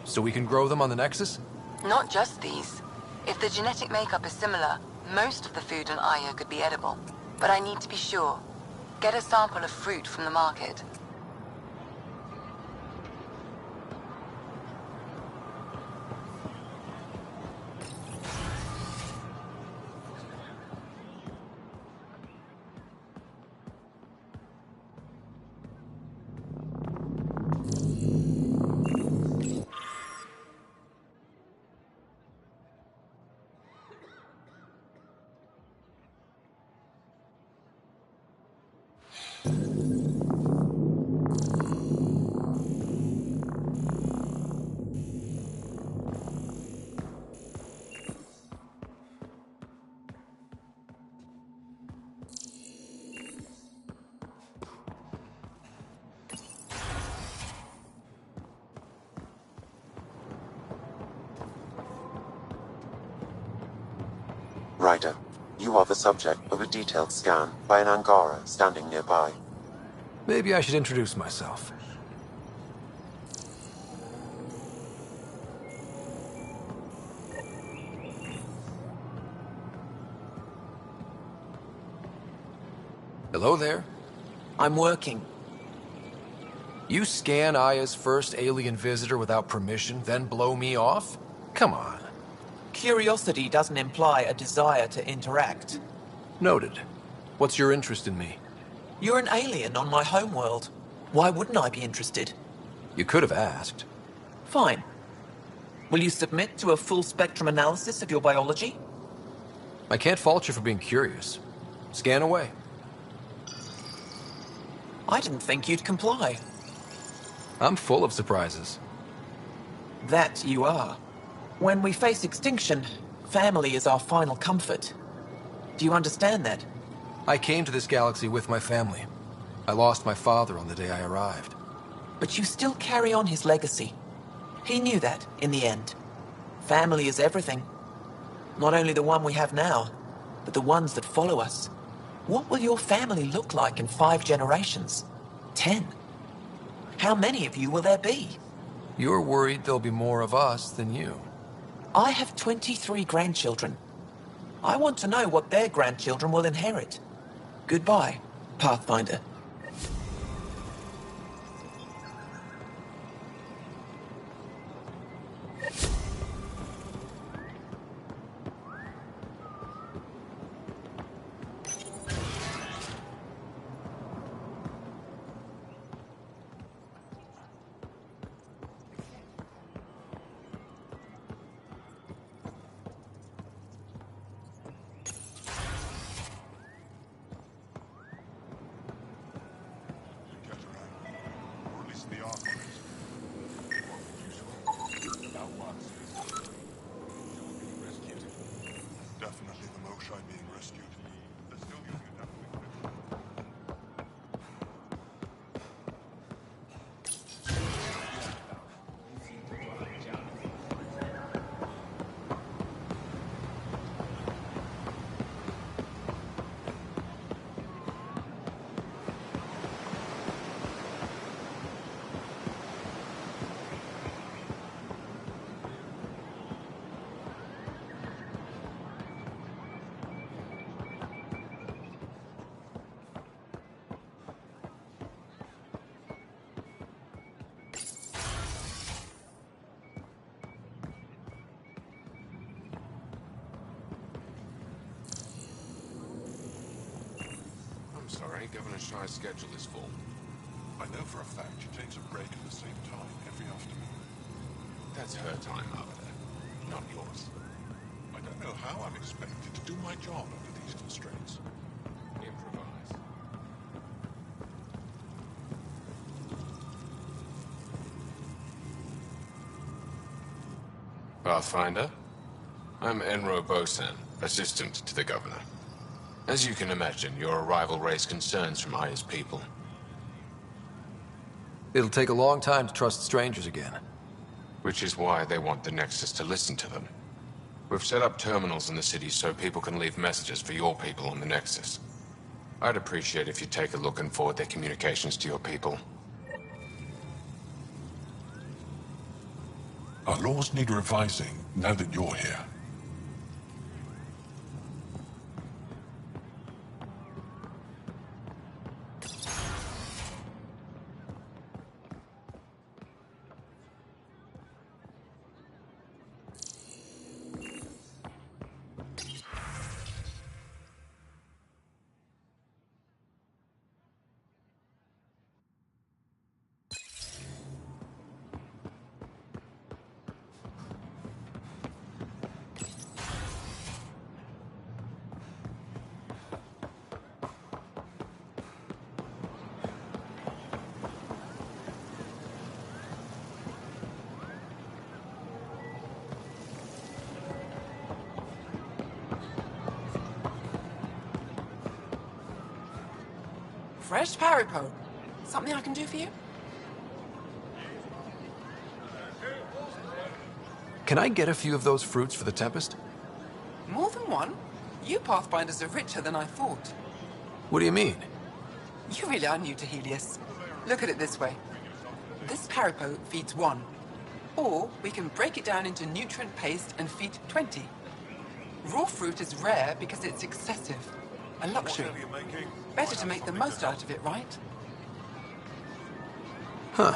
So we can grow them on the Nexus? Not just these. If the genetic makeup is similar, most of the food on Aya could be edible. But I need to be sure. Get a sample of fruit from the market. Ryder, you are the subject of a detailed scan by an Angara standing nearby. Maybe I should introduce myself. Hello there. I'm working. You scan Aya's first alien visitor without permission, then blow me off? Come on. Curiosity doesn't imply a desire to interact. Noted. What's your interest in me? You're an alien on my homeworld. Why wouldn't I be interested? You could have asked. Fine. Will you submit to a full-spectrum analysis of your biology? I can't fault you for being curious. Scan away. I didn't think you'd comply. I'm full of surprises. That you are. When we face extinction, family is our final comfort. Do you understand that? I came to this galaxy with my family. I lost my father on the day I arrived. But you still carry on his legacy. He knew that, in the end. Family is everything. Not only the one we have now, but the ones that follow us. What will your family look like in 5 generations? 10? How many of you will there be? You're worried there'll be more of us than you. I have 23 grandchildren. I want to know what their grandchildren will inherit. Goodbye, Pathfinder. Sorry, Governor Shy's schedule is full. I know for a fact she takes a break at the same time every afternoon. That's her time, Arbiter, not yours. I don't know how I'm expected to do my job under these constraints. Improvise. Pathfinder, I'm Enro Bosan, assistant to the Governor. As you can imagine, your arrival raised concerns from Aya's people. It'll take a long time to trust strangers again. Which is why they want the Nexus to listen to them. We've set up terminals in the city so people can leave messages for your people on the Nexus. I'd appreciate if you take a look and forward their communications to your people. Our laws need revising now that you're here. Fresh Paripo. Something I can do for you? Can I get a few of those fruits for the Tempest? More than one? You Pathfinders are richer than I thought. What do you mean? You really are new to Helios. Look at it this way. This Paripo feeds 1. Or we can break it down into nutrient paste and feed 20. Raw fruit is rare because it's excessive. A luxury. Better to make the most out of it, right? Huh.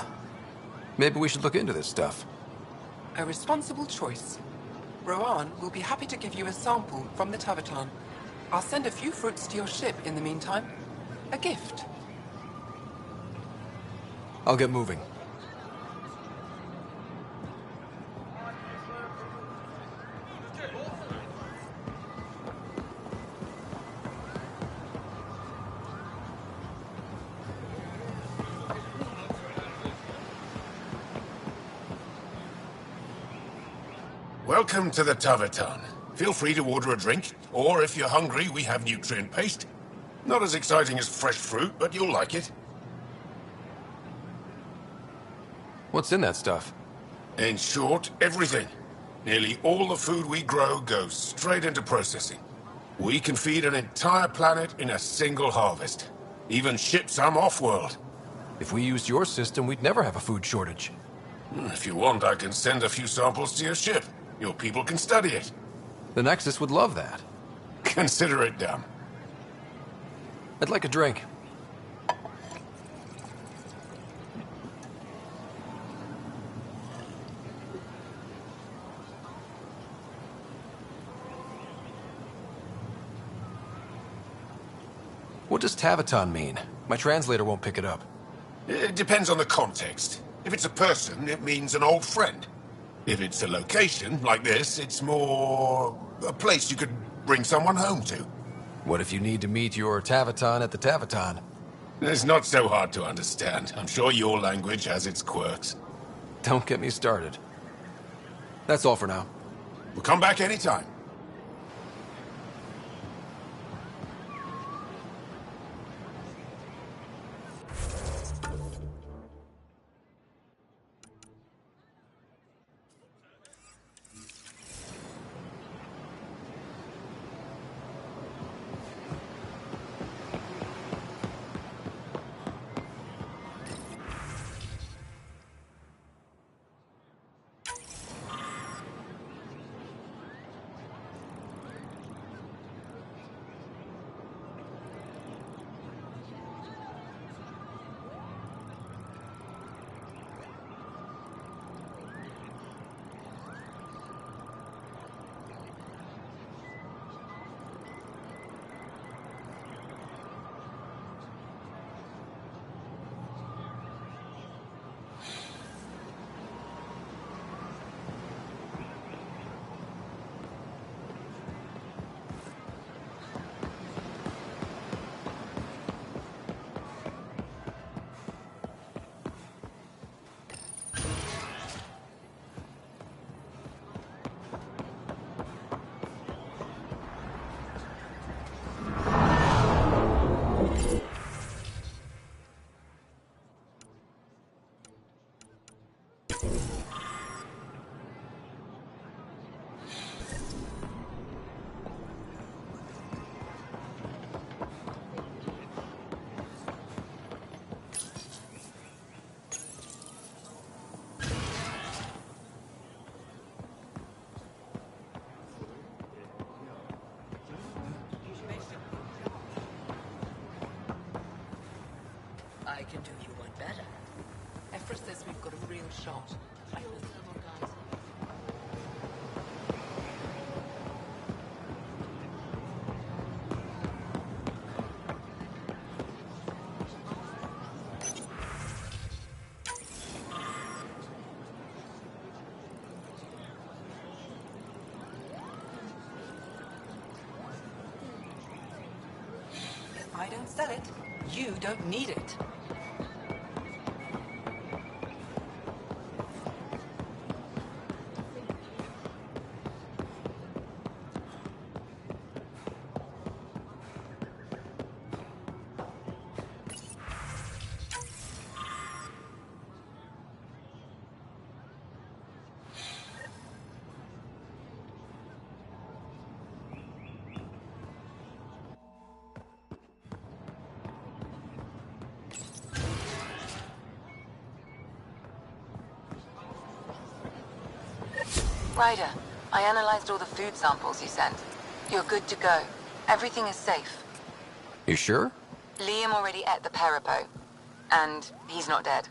Maybe we should look into this stuff. A responsible choice. Rowan will be happy to give you a sample from the Tavaton. I'll send a few fruits to your ship in the meantime. A gift. I'll get moving. Welcome to the Tavaton. Feel free to order a drink, or if you're hungry, we have nutrient paste. Not as exciting as fresh fruit, but you'll like it. What's in that stuff? In short, everything. Nearly all the food we grow goes straight into processing. We can feed an entire planet in a single harvest. Even ship some off-world. If we used your system, we'd never have a food shortage. If you want, I can send a few samples to your ship. Your people can study it. The Nexus would love that. Consider it done. I'd like a drink. What does Tavaton mean? My translator won't pick it up. It depends on the context. If it's a person, it means an old friend. If it's a location, like this, it's more a place you could bring someone home to. What if you need to meet your Tavaton at the Tavaton? It's not so hard to understand. I'm sure your language has its quirks. Don't get me started. That's all for now. We'll come back anytime. I can do you one better. Efra says we've got a real shot. If I don't sell it, you don't need it. Ryder, I analyzed all the food samples you sent. You're good to go. Everything is safe. You sure? Liam already ate the Peripo, and he's not dead.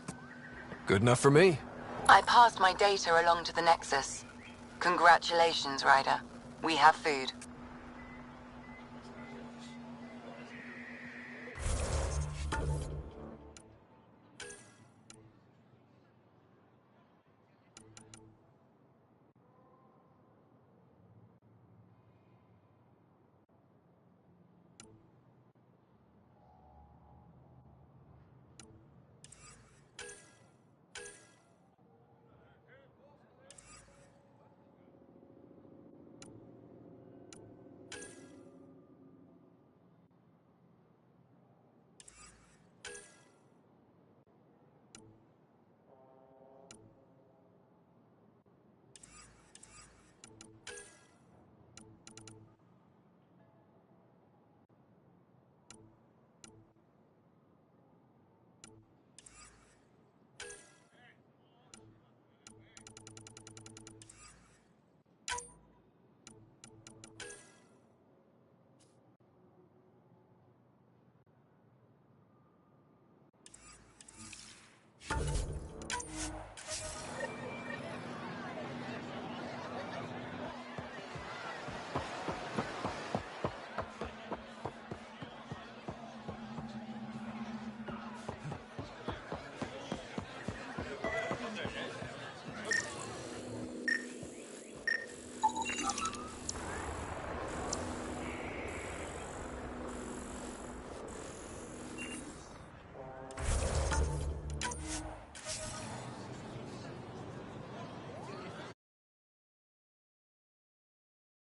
Good enough for me. I passed my data along to the Nexus. Congratulations, Ryder. We have food.